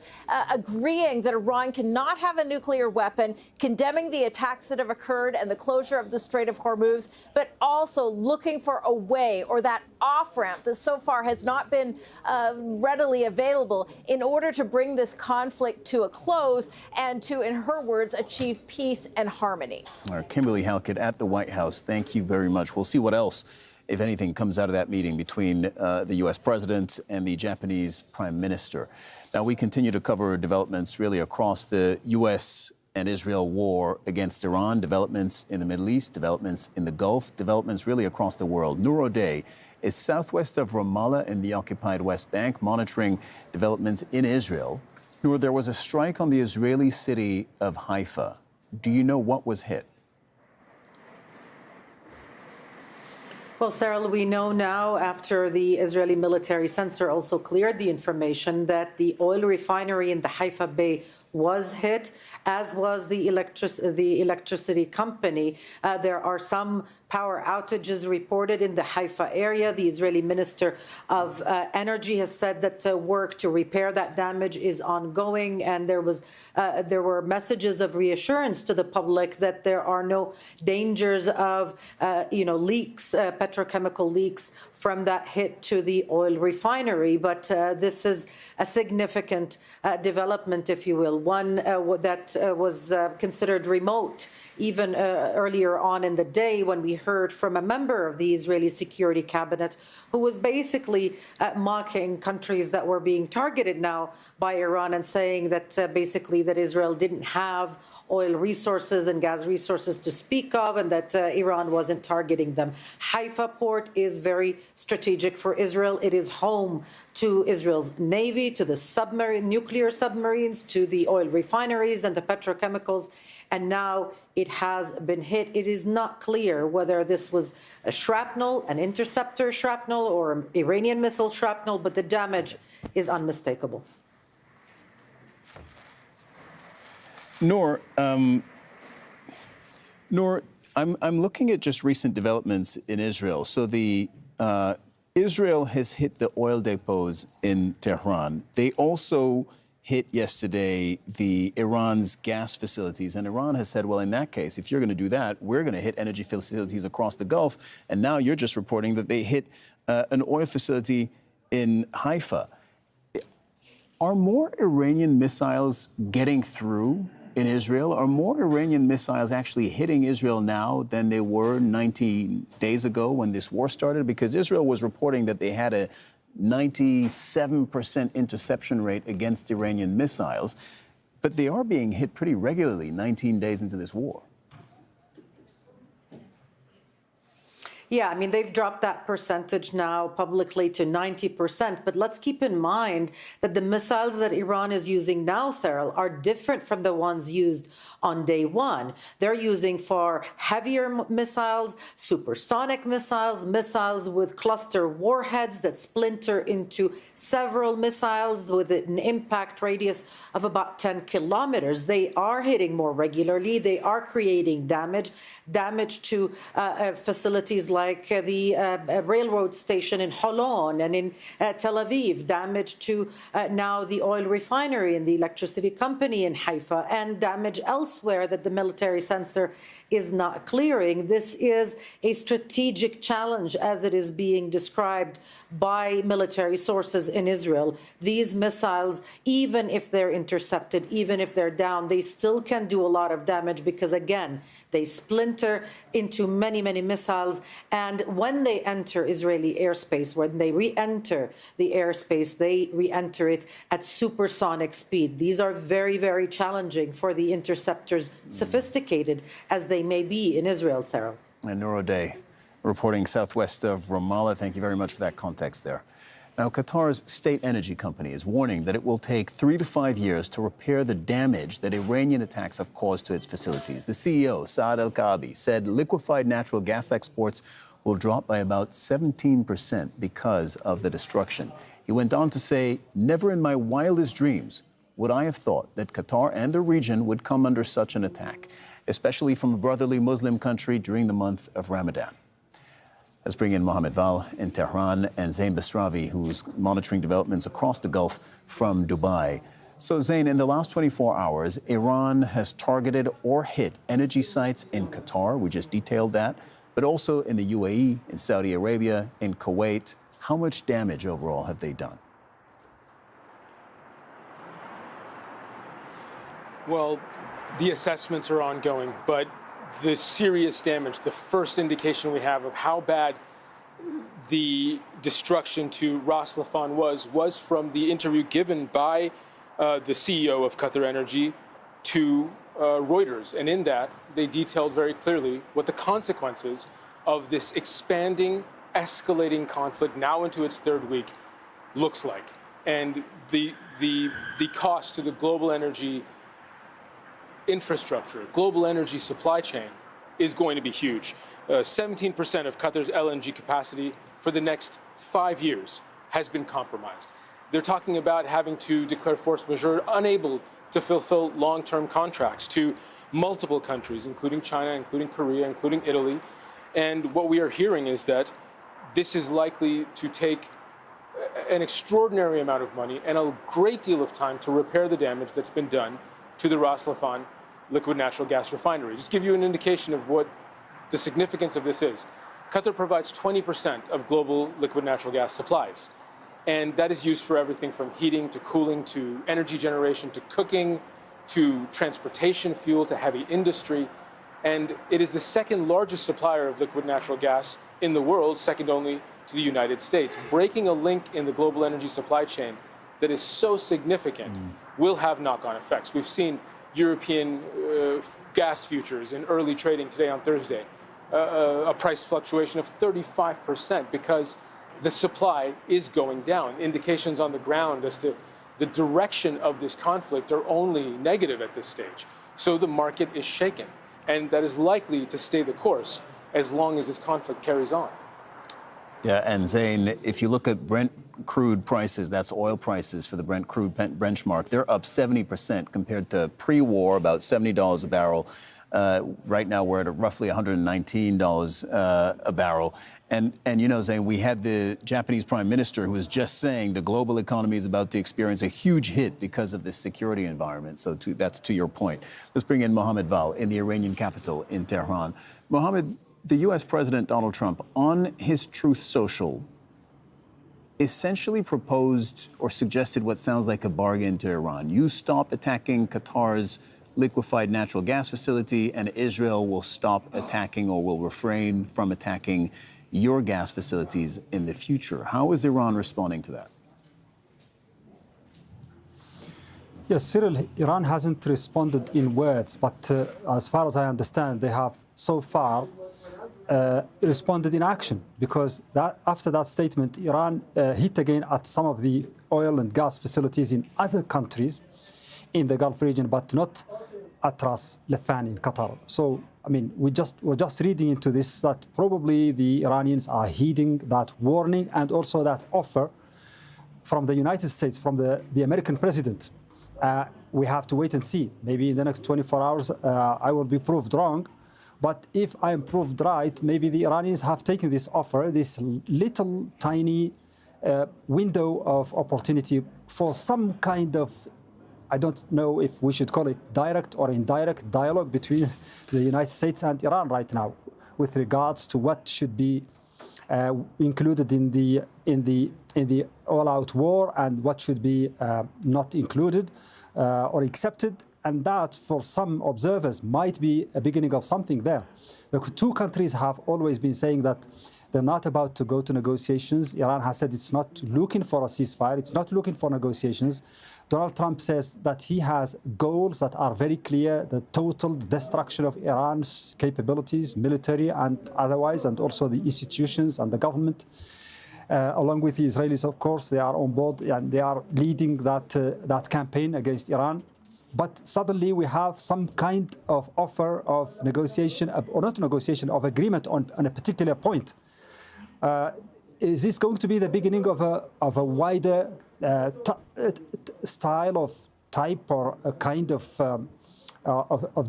Speaker 6: agreeing that Iran cannot have a nuclear weapon, condemning the attacks that have occurred and the closure of the Strait of Hormuz, but also looking for a way, or that off-ramp that so far has not been readily available, in order to bring this conflict to a close and to, in her words, achieve peace and harmony.
Speaker 2: All right, Kimberly Halkett at the White House, thank you very much. We'll see what else, if anything, comes out of that meeting between the U.S. president and the Japanese prime minister. Now, we continue to cover developments really across the U.S. and Israel war against Iran, developments in the Middle East, developments in the Gulf, developments really across the world. Noor O'Day is southwest of Ramallah in the occupied West Bank, monitoring developments in Israel. Noor, there was a strike on the Israeli city of Haifa. Do you know what was hit?
Speaker 20: Well, Sarah, we know now, after the Israeli military censor also cleared the information, that the oil refinery in the Haifa Bay was hit, as was the electricity company. There are some power outages reported in the Haifa area. The Israeli Minister of Energy has said that work to repair that damage is ongoing, and there were messages of reassurance to the public that there are no dangers of leaks, petrochemical leaks from that hit to the oil refinery. But this is a significant development, if you will, one that was considered remote even earlier on in the day, when we heard from a member of the Israeli Security Cabinet who was basically mocking countries that were being targeted now by Iran, and saying that basically that Israel didn't have oil resources and gas resources to speak of, and that Iran wasn't targeting them. Haifa port is very strategic for Israel. It is home to Israel's Navy, to the nuclear submarines, to the oil refineries and the petrochemicals. And now it has been hit. It is not clear whether this was a shrapnel, an interceptor shrapnel, or Iranian missile shrapnel, but the damage is unmistakable.
Speaker 2: Noor, I'm looking at just recent developments in Israel. So Israel has hit the oil depots in Tehran. They also hit yesterday Iran's gas facilities. And Iran has said, well, in that case, if you're going to do that, we're going to hit energy facilities across the Gulf. And now you're just reporting that they hit an oil facility in Haifa. Are more Iranian missiles getting through in Israel? Are more Iranian missiles actually hitting Israel now than they were 19 days ago when this war started? Because Israel was reporting that they had a 97% interception rate against Iranian missiles, but they are being hit pretty regularly 19 days into this war.
Speaker 20: Yeah, I mean, they've dropped that percentage now publicly to 90%. But let's keep in mind that the missiles that Iran is using now, Cyril, are different from the ones used on day one. They're using far heavier missiles, supersonic missiles, missiles with cluster warheads that splinter into several missiles with an impact radius of about 10 kilometers. They are hitting more regularly. They are creating damage to facilities like the railroad station in Holon and in Tel Aviv, damage to now the oil refinery and the electricity company in Haifa, and damage elsewhere that the military censor is not clearing. This is a strategic challenge as it is being described by military sources in Israel. These missiles, even if they're intercepted, even if they're down, they still can do a lot of damage because, again, they splinter into many, many missiles. And when they enter Israeli airspace, when they re-enter the airspace, they re-enter it at supersonic speed. These are very, very challenging for the interceptors, sophisticated as they may be in Israel, Sarah.
Speaker 2: And Nuro Day, reporting southwest of Ramallah. Thank you very much for that context there. Now, Qatar's state energy company is warning that it will take 3 to 5 years to repair the damage that Iranian attacks have caused to its facilities. The CEO, Saad Al-Kaabi, said liquefied natural gas exports will drop by about 17% because of the destruction. He went on to say, never in my wildest dreams would I have thought that Qatar and the region would come under such an attack, especially from a brotherly Muslim country during the month of Ramadan. Let's bring in Mohammed Val in Tehran and Zain Basravi, who's monitoring developments across the Gulf from Dubai. So, Zain, in the last 24 hours, Iran has targeted or hit energy sites in Qatar. We just detailed that, but also in the UAE, in Saudi Arabia, in Kuwait. How much damage overall have they done?
Speaker 21: Well, the assessments are ongoing, but the serious damage, the first indication we have of how bad the destruction to Ras Laffan was from the interview given by the CEO of Qatar Energy to Reuters. And in that, they detailed very clearly what the consequences of this expanding, escalating conflict now into its third week looks like. And the cost to the global energy infrastructure, global energy supply chain is going to be huge. 17% of Qatar's LNG capacity for the next 5 years has been compromised. They're talking about having to declare force majeure, unable to fulfill long-term contracts to multiple countries, including China, including Korea, including Italy. And what we are hearing is that this is likely to take an extraordinary amount of money and a great deal of time to repair the damage that's been done to the Ras Laffan liquid natural gas refinery. Just give you an indication of what the significance of this is. Qatar provides 20% of global liquid natural gas supplies. And that is used for everything from heating to cooling to energy generation to cooking to transportation fuel to heavy industry. And it is the second largest supplier of liquid natural gas in the world, second only to the United States. Breaking a link in the global energy supply chain that is so significant will have knock-on effects. We've seen European gas futures in early trading today on Thursday, a price fluctuation of 35% because the supply is going down. Indications on the ground as to the direction of this conflict are only negative at this stage. So the market is shaken, and that is likely to stay the course as long as this conflict carries on.
Speaker 2: Yeah, and Zain, if you look at Brent crude prices, that's oil prices for the Brent crude benchmark, they're up 70% compared to pre-war, about $70 a barrel. Right now, we're at roughly $119 a barrel. And you know, Zain, we had the Japanese prime minister who was just saying the global economy is about to experience a huge hit because of this security environment. So that's to your point. Let's bring in Mohammed Val in the Iranian capital in Tehran. Mohammed, the U.S. President Donald Trump, on his Truth Social, essentially proposed or suggested what sounds like a bargain to Iran. You stop attacking Qatar's liquefied natural gas facility, and Israel will stop attacking or will refrain from attacking your gas facilities in the future. How is Iran responding to that?
Speaker 1: Yes, Cyril, Iran hasn't responded in words, but as far as I understand, they have so far responded in action, because after that statement, Iran hit again at some of the oil and gas facilities in other countries in the Gulf region, but not at Ras Laffan in Qatar. So, I mean, we're just reading into this that probably the Iranians are heeding that warning and also that offer from the United States, from the American president. We have to wait and see. Maybe in the next 24 hours, I will be proved wrong. But if I am proved right, maybe the Iranians have taken this offer, this little tiny window of opportunity for some kind of, I don't know if we should call it direct or indirect dialogue between the United States and Iran right now, with regards to what should be included in the all-out war and what should be not included or accepted. And that, for some observers, might be a beginning of something there. The two countries have always been saying that they're not about to go to negotiations. Iran has said it's not looking for a ceasefire. It's not looking for negotiations. Donald Trump says that he has goals that are very clear: the total destruction of Iran's capabilities, military and otherwise, and also the institutions and the government. Along with the Israelis, of course, they are on board and they are leading that campaign against Iran. But suddenly we have some kind of offer of negotiation, or not negotiation, of agreement on a particular point. Is this going to be the beginning of a wider style of type or a kind of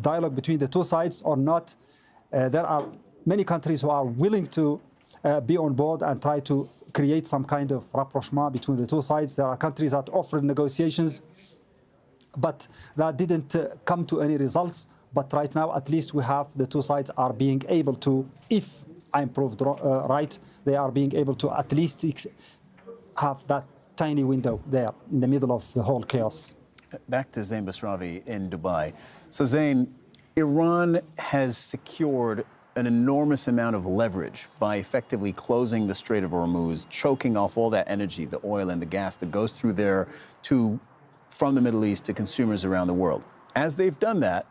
Speaker 1: dialogue between the two sides or not? There are many countries who are willing to be on board and try to create some kind of rapprochement between the two sides. There are countries that offered negotiations, but that didn't come to any results. But right now, at least we have the two sides are being able to, if I'm proved right, they are being able to at least have that tiny window there in the middle of the whole chaos.
Speaker 2: Back to Zain Basravi in Dubai. So Zain, Iran has secured an enormous amount of leverage by effectively closing the Strait of Hormuz, choking off all that energy, the oil and the gas that goes through there from the Middle East to consumers around the world. As they've done that,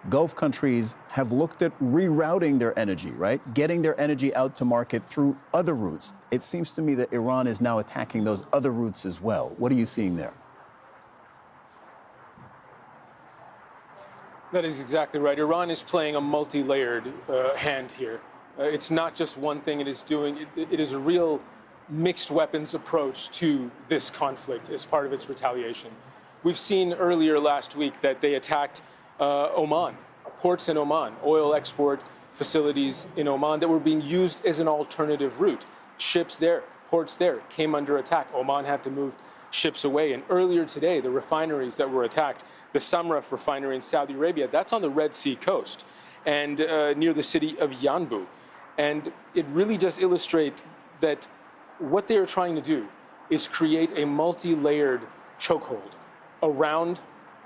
Speaker 2: Gulf countries have looked at rerouting their energy, right? Getting their energy out to market through other routes. It seems to me that Iran is now attacking those other routes as well. What are you seeing there?
Speaker 21: That is exactly right. Iran is playing a multi-layered hand here. It's not just one thing it is doing. It is a real mixed weapons approach to this conflict as part of its retaliation. We've seen earlier last week that they attacked Oman, ports in Oman, oil export facilities in Oman that were being used as an alternative route. Ships there, ports there came under attack. Oman had to move ships away. And earlier today, the refineries that were attacked, the Samrah refinery in Saudi Arabia, that's on the Red Sea coast and near the city of Yanbu. And it really does illustrate that what they are trying to do is create a multi-layered chokehold around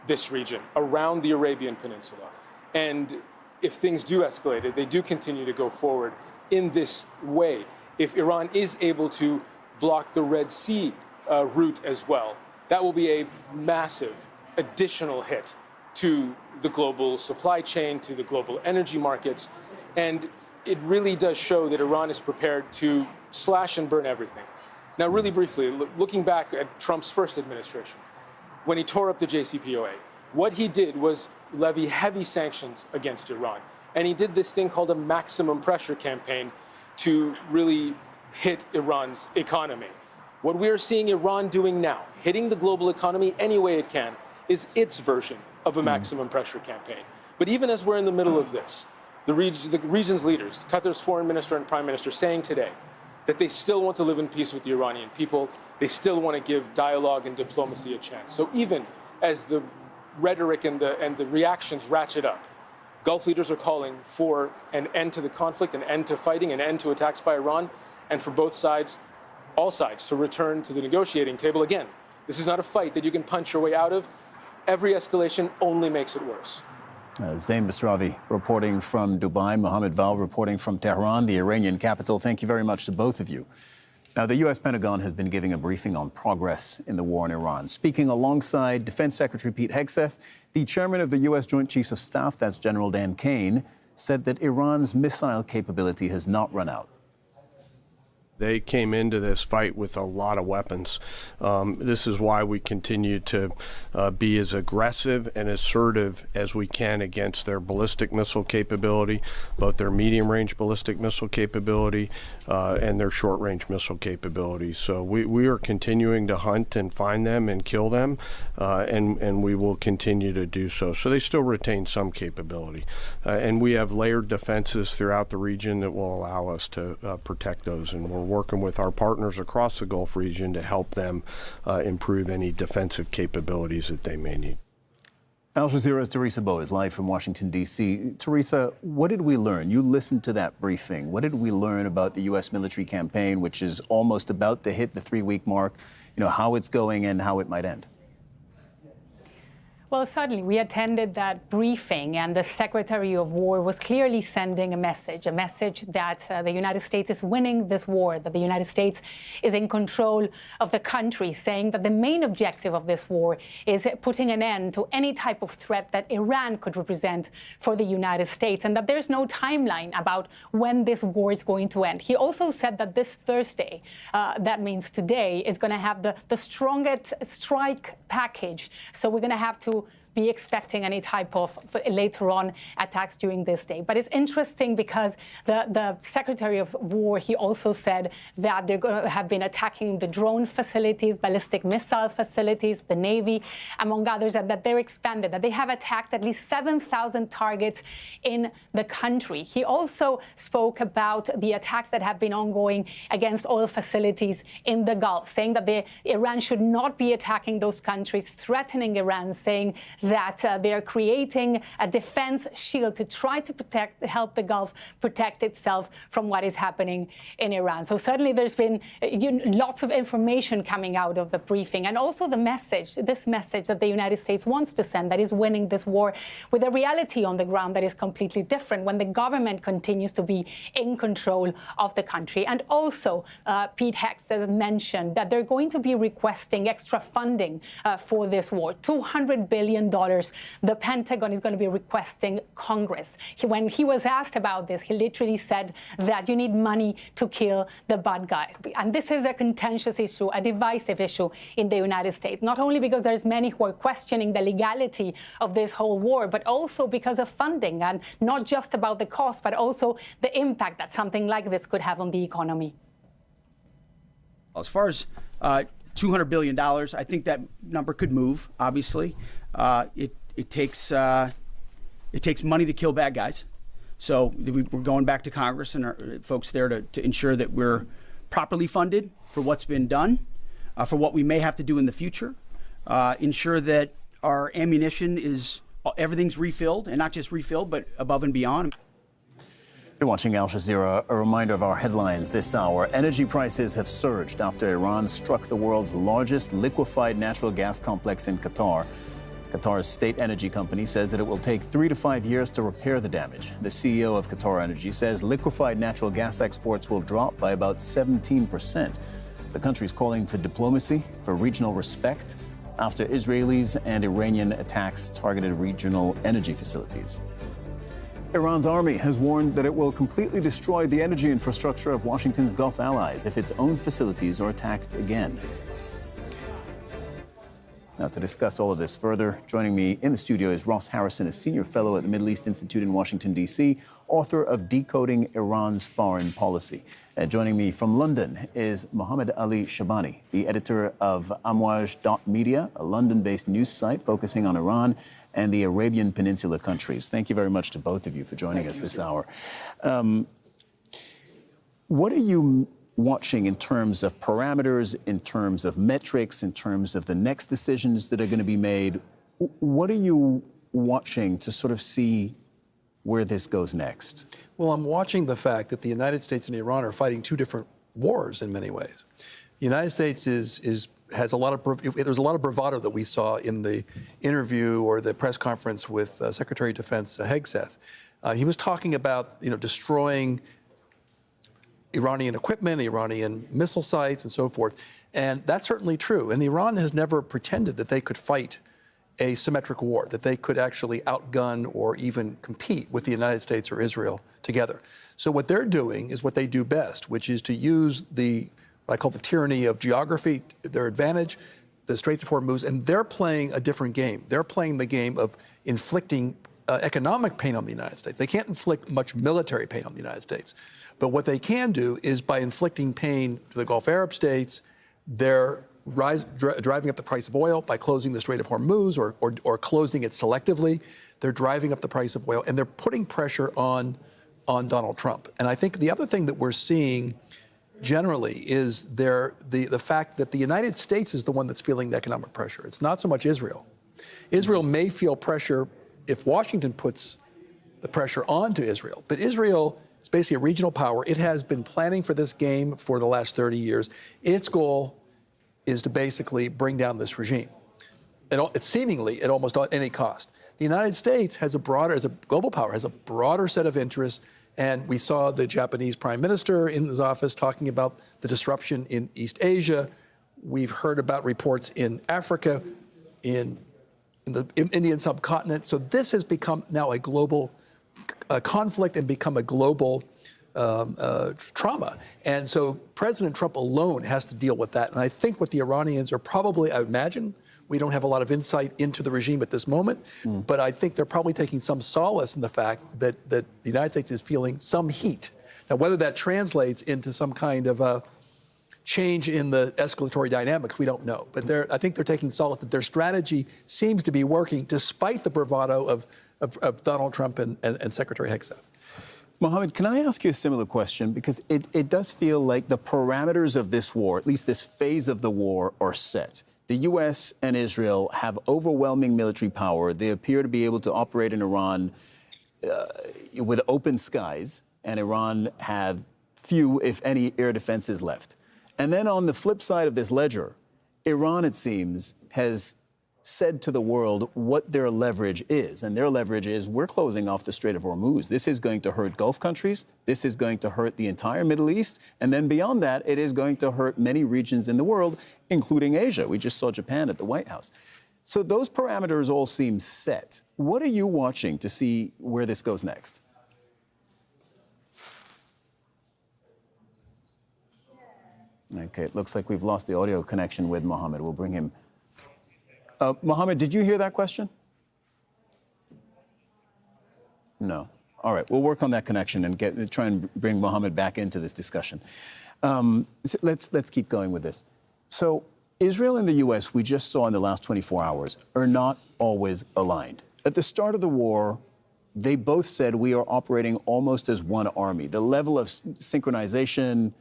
Speaker 21: this region, around the Arabian Peninsula. And if things do escalate, if they do continue to go forward in this way, if Iran is able to block the Red Sea route as well, that will be a massive additional hit to the global supply chain, to the global energy markets. And it really does show that Iran is prepared to slash and burn everything. Now, really briefly, looking back at Trump's first administration, when he tore up the JCPOA, what he did was levy heavy sanctions against Iran. And he did this thing called a maximum pressure campaign to really hit Iran's economy. What we're seeing Iran doing now, hitting the global economy any way it can, is its version of a maximum pressure campaign. But even as we're in the middle of this, the region's leaders, Qatar's foreign minister and prime minister, saying today that they still want to live in peace with the Iranian people. They still want to give dialogue and diplomacy a chance. So even as the rhetoric and the reactions ratchet up, Gulf leaders are calling for an end to the conflict, an end to fighting, an end to attacks by Iran, and for both sides all sides to return to the negotiating table. Again, this is not a fight that you can punch your way out of. Every escalation only makes it worse.
Speaker 2: Zain Basravi reporting from Dubai, Mohammed Val reporting from Tehran, the Iranian capital. Thank you very much to both of you. Now, the U.S. Pentagon has been giving a briefing on progress in the war in Iran. Speaking alongside Defense Secretary Pete Hegseth, the chairman of the U.S. Joint Chiefs of Staff, that's General Dan Kane, said that Iran's missile capability has not run out.
Speaker 3: They came into this fight with a lot of weapons. This is why we continue to be as aggressive and assertive as we can against their ballistic missile capability, both their medium-range ballistic missile capability and their short-range missile capability. So we are continuing to hunt and find them and kill them, and we will continue to do so. So they still retain some capability. And we have layered defenses throughout the region that will allow us to protect those, and we're working with our partners across the Gulf region to help them improve any defensive capabilities that they may need.
Speaker 2: Al Jazeera's Teresa Bo is live from Washington, D.C. Teresa, what did we learn? You listened to that briefing. What did we learn about the U.S. military campaign, which is almost about to hit the 3-week mark, how it's going and how it might end?
Speaker 22: Well, certainly, we attended that briefing, and the Secretary of War was clearly sending a message that the United States is winning this war, that the United States is in control of the country, saying that the main objective of this war is putting an end to any type of threat that Iran could represent for the United States, and that there's no timeline about when this war is going to end. He also said that this Thursday, that means today, is going to have the strongest strike package. So we're going to have to be expecting any type of later on attacks during this day. But it's interesting because the Secretary of War, he also said that they're going to have been attacking the drone facilities, ballistic missile facilities, the Navy, among others, and that they're expanded, that they have attacked at least 7,000 targets in the country. He also spoke about the attacks that have been ongoing against oil facilities in the Gulf, saying that Iran should not be attacking those countries, threatening Iran, saying that they are creating a defense shield to try to help the Gulf protect itself from what is happening in Iran. So certainly there's been lots of information coming out of the briefing, and also this message that the United States wants to send, that is winning this war, with a reality on the ground that is completely different when the government continues to be in control of the country. And also, Pete Hegseth mentioned that they're going to be requesting extra funding for this war, $200 billion. The Pentagon is going to be requesting Congress. When he was asked about this, he literally said that you need money to kill the bad guys. And this is a contentious issue, a divisive issue in the United States, not only because there's many who are questioning the legality of this whole war, but also because of funding, and not just about the cost, but also the impact that something like this could have on the economy.
Speaker 17: As far as $200 billion, I think that number could move, obviously. It takes money to kill bad guys. So we're going back to Congress and our folks there to ensure that we're properly funded for what's been done, for what we may have to do in the future, ensure that our ammunition everything's refilled, and not just refilled, but above and beyond.
Speaker 2: You're watching Al Jazeera. A reminder of our headlines this hour. Energy prices have surged after Iran struck the world's largest liquefied natural gas complex in Qatar. Qatar's state energy company says that it will take 3 to 5 years to repair the damage. The CEO of Qatar Energy says liquefied natural gas exports will drop by about 17%. The country is calling for diplomacy, for regional respect, after Israelis and Iranian attacks targeted regional energy facilities. Iran's army has warned that it will completely destroy the energy infrastructure of Washington's Gulf allies if its own facilities are attacked again. Now, to discuss all of this further, joining me in the studio is Ross Harrison, a senior fellow at the Middle East Institute in Washington, D.C., author of Decoding Iran's Foreign Policy. Joining me from London is Mohammed Ali Shabani, the editor of Amwaj.media, a London-based news site focusing on Iran and the Arabian Peninsula countries. Thank you very much to both of you for joining us this hour. What are you watching in terms of parameters, in terms of metrics, in terms of the next decisions that are going to be made? What are you watching to sort of see where this goes next?
Speaker 23: Well, I'm watching the fact that the United States and Iran are fighting two different wars in many ways.
Speaker 4: The United States has a lot of there's a lot of bravado that we saw in the interview or the press conference with Secretary of Defense Hegseth. He was talking about destroying Iranian equipment, Iranian missile sites, and so forth, and that's certainly true. And Iran has never pretended that they could fight a symmetric war, that they could actually outgun or even compete with the United States or Israel together. So what they're doing is what they do best, which is to use what I call the tyranny of geography, their advantage, the Straits of Hormuz, and they're playing a different game. They're playing the game of inflicting economic pain on the United States. They can't inflict much military pain on the United States. But what they can do is by inflicting pain to the Gulf Arab states, they're driving up the price of oil by closing the Strait of Hormuz or closing it selectively. They're driving up the price of oil, and they're putting pressure on Donald Trump. And I think the other thing that we're seeing generally is the fact that the United States is the one that's feeling the economic pressure. It's not so much Israel. Israel may feel pressure if Washington puts the pressure onto Israel. But Israel is basically a regional power. It has been planning for this game for the last 30 years. Its goal is to basically bring down this regime. It's seemingly at almost any cost. The United States has as a global power, has a broader set of interests. And we saw the Japanese prime minister in his office talking about the disruption in East Asia. We've heard about reports in Africa, in the Indian subcontinent. So this has become now a global conflict and become a global trauma. And so President Trump alone has to deal with that. And I think what the Iranians are probably, I imagine, we don't have a lot of insight into the regime at this moment, but I think they're probably taking some solace in the fact that the United States is feeling some heat. Now, whether that translates into some kind of a change in the escalatory dynamics, we don't know. But I think they're taking solace that their strategy seems to be working despite the bravado of Donald Trump and Secretary Hegseth.
Speaker 2: Mohammed, can I ask you a similar question? Because it does feel like the parameters of this war, at least this phase of the war, are set. The U.S. and Israel have overwhelming military power. They appear to be able to operate in Iran with open skies, and Iran have few, if any, air defenses left. And then on the flip side of this ledger, Iran, it seems, has said to the world what their leverage is. And their leverage is, we're closing off the Strait of Hormuz. This is going to hurt Gulf countries. This is going to hurt the entire Middle East. And then beyond that, it is going to hurt many regions in the world, including Asia. We just saw Japan at the White House. So those parameters all seem set. What are you watching to see where this goes next? Okay, it looks like we've lost the audio connection with Mohammed. We'll bring him. Mohammed, did you hear that question? No. All right, we'll work on that connection and try and bring Mohammed back into this discussion. Let's keep going with this. So Israel and the U.S., we just saw in the last 24 hours, are not always aligned. At the start of the war, they both said we are operating almost as one army. The level of synchronization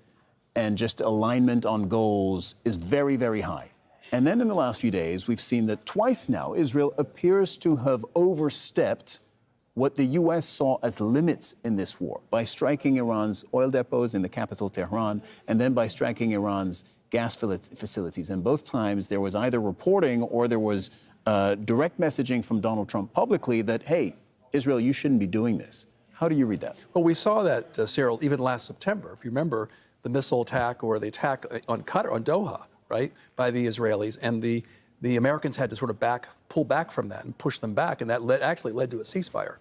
Speaker 2: and just alignment on goals is very, very high. And then in the last few days, we've seen that twice now, Israel appears to have overstepped what the U.S. saw as limits in this war by striking Iran's oil depots in the capital, Tehran, and then by striking Iran's gas facilities. And both times there was either reporting or there was direct messaging from Donald Trump publicly that, hey, Israel, you shouldn't be doing this. How do you read that?
Speaker 4: Well, we saw that, Cyril, even last September. If you remember the missile attack or the attack on Qatar, on Doha, right, by the Israelis, and the Americans had to sort of pull back from that and push them back, and that actually led to a ceasefire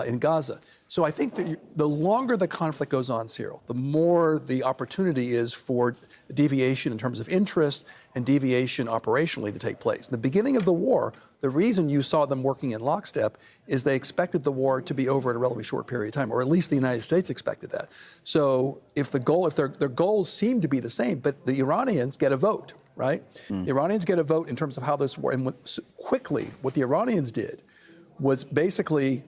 Speaker 4: in Gaza. So I think that the longer the conflict goes on, Cyril, the more the opportunity is for deviation in terms of interest and deviation operationally to take place. In the beginning of the war, the reason you saw them working in lockstep is they expected the war to be over in a relatively short period of time, or at least the United States expected that. So if their goals seem to be the same, but the Iranians get a vote, right? The Iranians get a vote in terms of how this war, and what the Iranians did was basically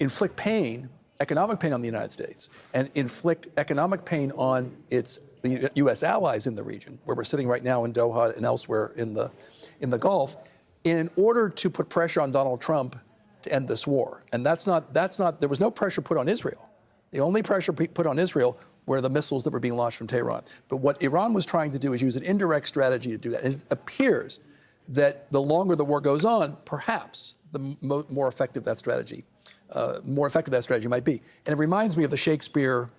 Speaker 4: inflict pain, economic pain on the United States, and inflict economic pain on the U.S. allies in the region, where we're sitting right now in Doha and elsewhere in the Gulf, in order to put pressure on Donald Trump to end this war. And there was no pressure put on Israel. The only pressure put on Israel where the missiles that were being launched from Tehran. But what Iran was trying to do is use an indirect strategy to do that. And it appears that the longer the war goes on, perhaps the more effective that strategy might be. And it reminds me of the Shakespeare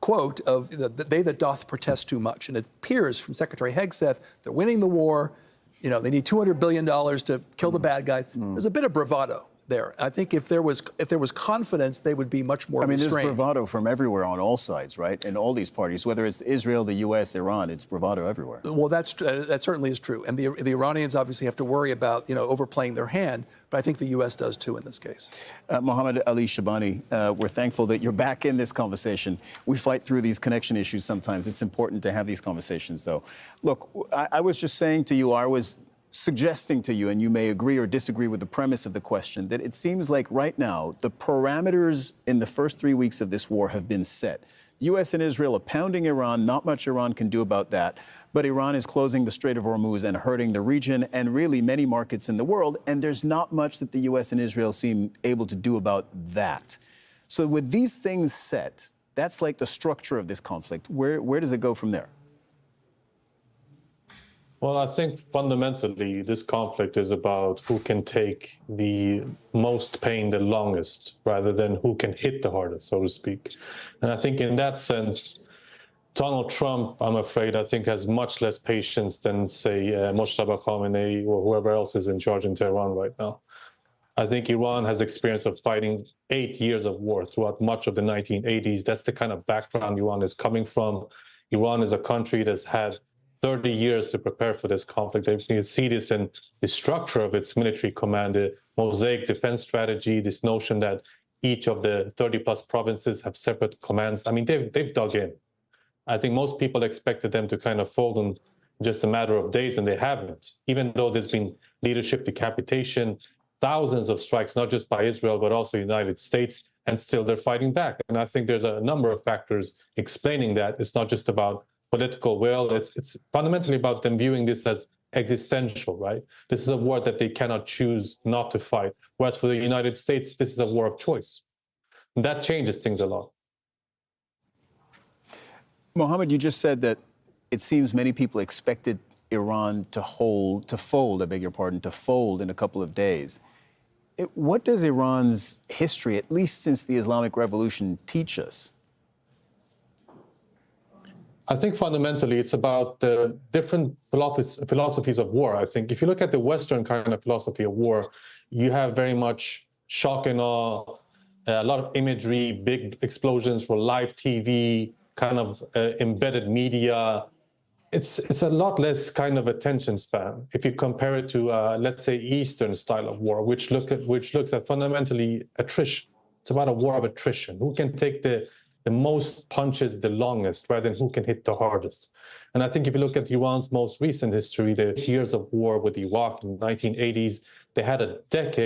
Speaker 4: quote of they that doth protest too much. And it appears from Secretary Hegseth, they're winning the war. You know, they need $200 billion to kill the bad guys. There's a bit of bravado there. I think if there was confidence, they would be much more restrained.
Speaker 2: There's bravado from everywhere on all sides, right? In all these parties, whether it's Israel, the U.S., Iran, it's bravado everywhere.
Speaker 4: Well, that certainly is true. And the Iranians obviously have to worry about, overplaying their hand, but I think the U.S. does too in this case.
Speaker 2: Mohammed Ali Shabani, we're thankful that you're back in this conversation. We fight through these connection issues sometimes. It's important to have these conversations, though. Look, I was just saying to you, I was suggesting to you, and you may agree or disagree with the premise of the question, that it seems like right now the parameters in the first 3 weeks of this war have been set. The U.S. and Israel are pounding Iran. Not much Iran can do about that. But Iran is closing the Strait of Hormuz and hurting the region and really many markets in the world. And there's not much that the U.S. and Israel seem able to do about that. So with these things set, that's like the structure of this conflict. Where does it go from there?
Speaker 5: Well, I think fundamentally this conflict is about who can take the most pain the longest rather than who can hit the hardest, so to speak. And I think in that sense, Donald Trump, I'm afraid, I think has much less patience than, say, Moshtaba Khamenei or whoever else is in charge in Tehran right now. I think Iran has experience of fighting 8 years of war throughout much of the 1980s. That's the kind of background Iran is coming from. Iran is a country that's had 30 years to prepare for this conflict. You see this in the structure of its military command, the mosaic defense strategy, this notion that each of the 30-plus provinces have separate commands. I mean, they've dug in. I think most people expected them to kind of fold in just a matter of days, and they haven't. Even though there's been leadership decapitation, thousands of strikes, not just by Israel, but also the United States, and still they're fighting back. And I think there's a number of factors explaining that. It's not just about political will. It's fundamentally about them viewing this as existential, right? This is a war that they cannot choose not to fight. Whereas for the United States, this is a war of choice. And that changes things a lot.
Speaker 2: Mohammed, you just said that it seems many people expected Iran to fold in a couple of days. What does Iran's history, at least since the Islamic Revolution, teach us?
Speaker 5: I think fundamentally it's about the different philosophies of war. I think if you look at the Western kind of philosophy of war, you have very much shock and awe, a lot of imagery, big explosions for live TV, kind of embedded media. It's a lot less kind of attention span if you compare it to, let's say, Eastern style of war, which looks at fundamentally attrition. It's about a war of attrition. Who can take the most punches the longest rather than who can hit the hardest. And I think if you look at Iran's most recent history, the years of war with Iraq in the 1980s, they had a decade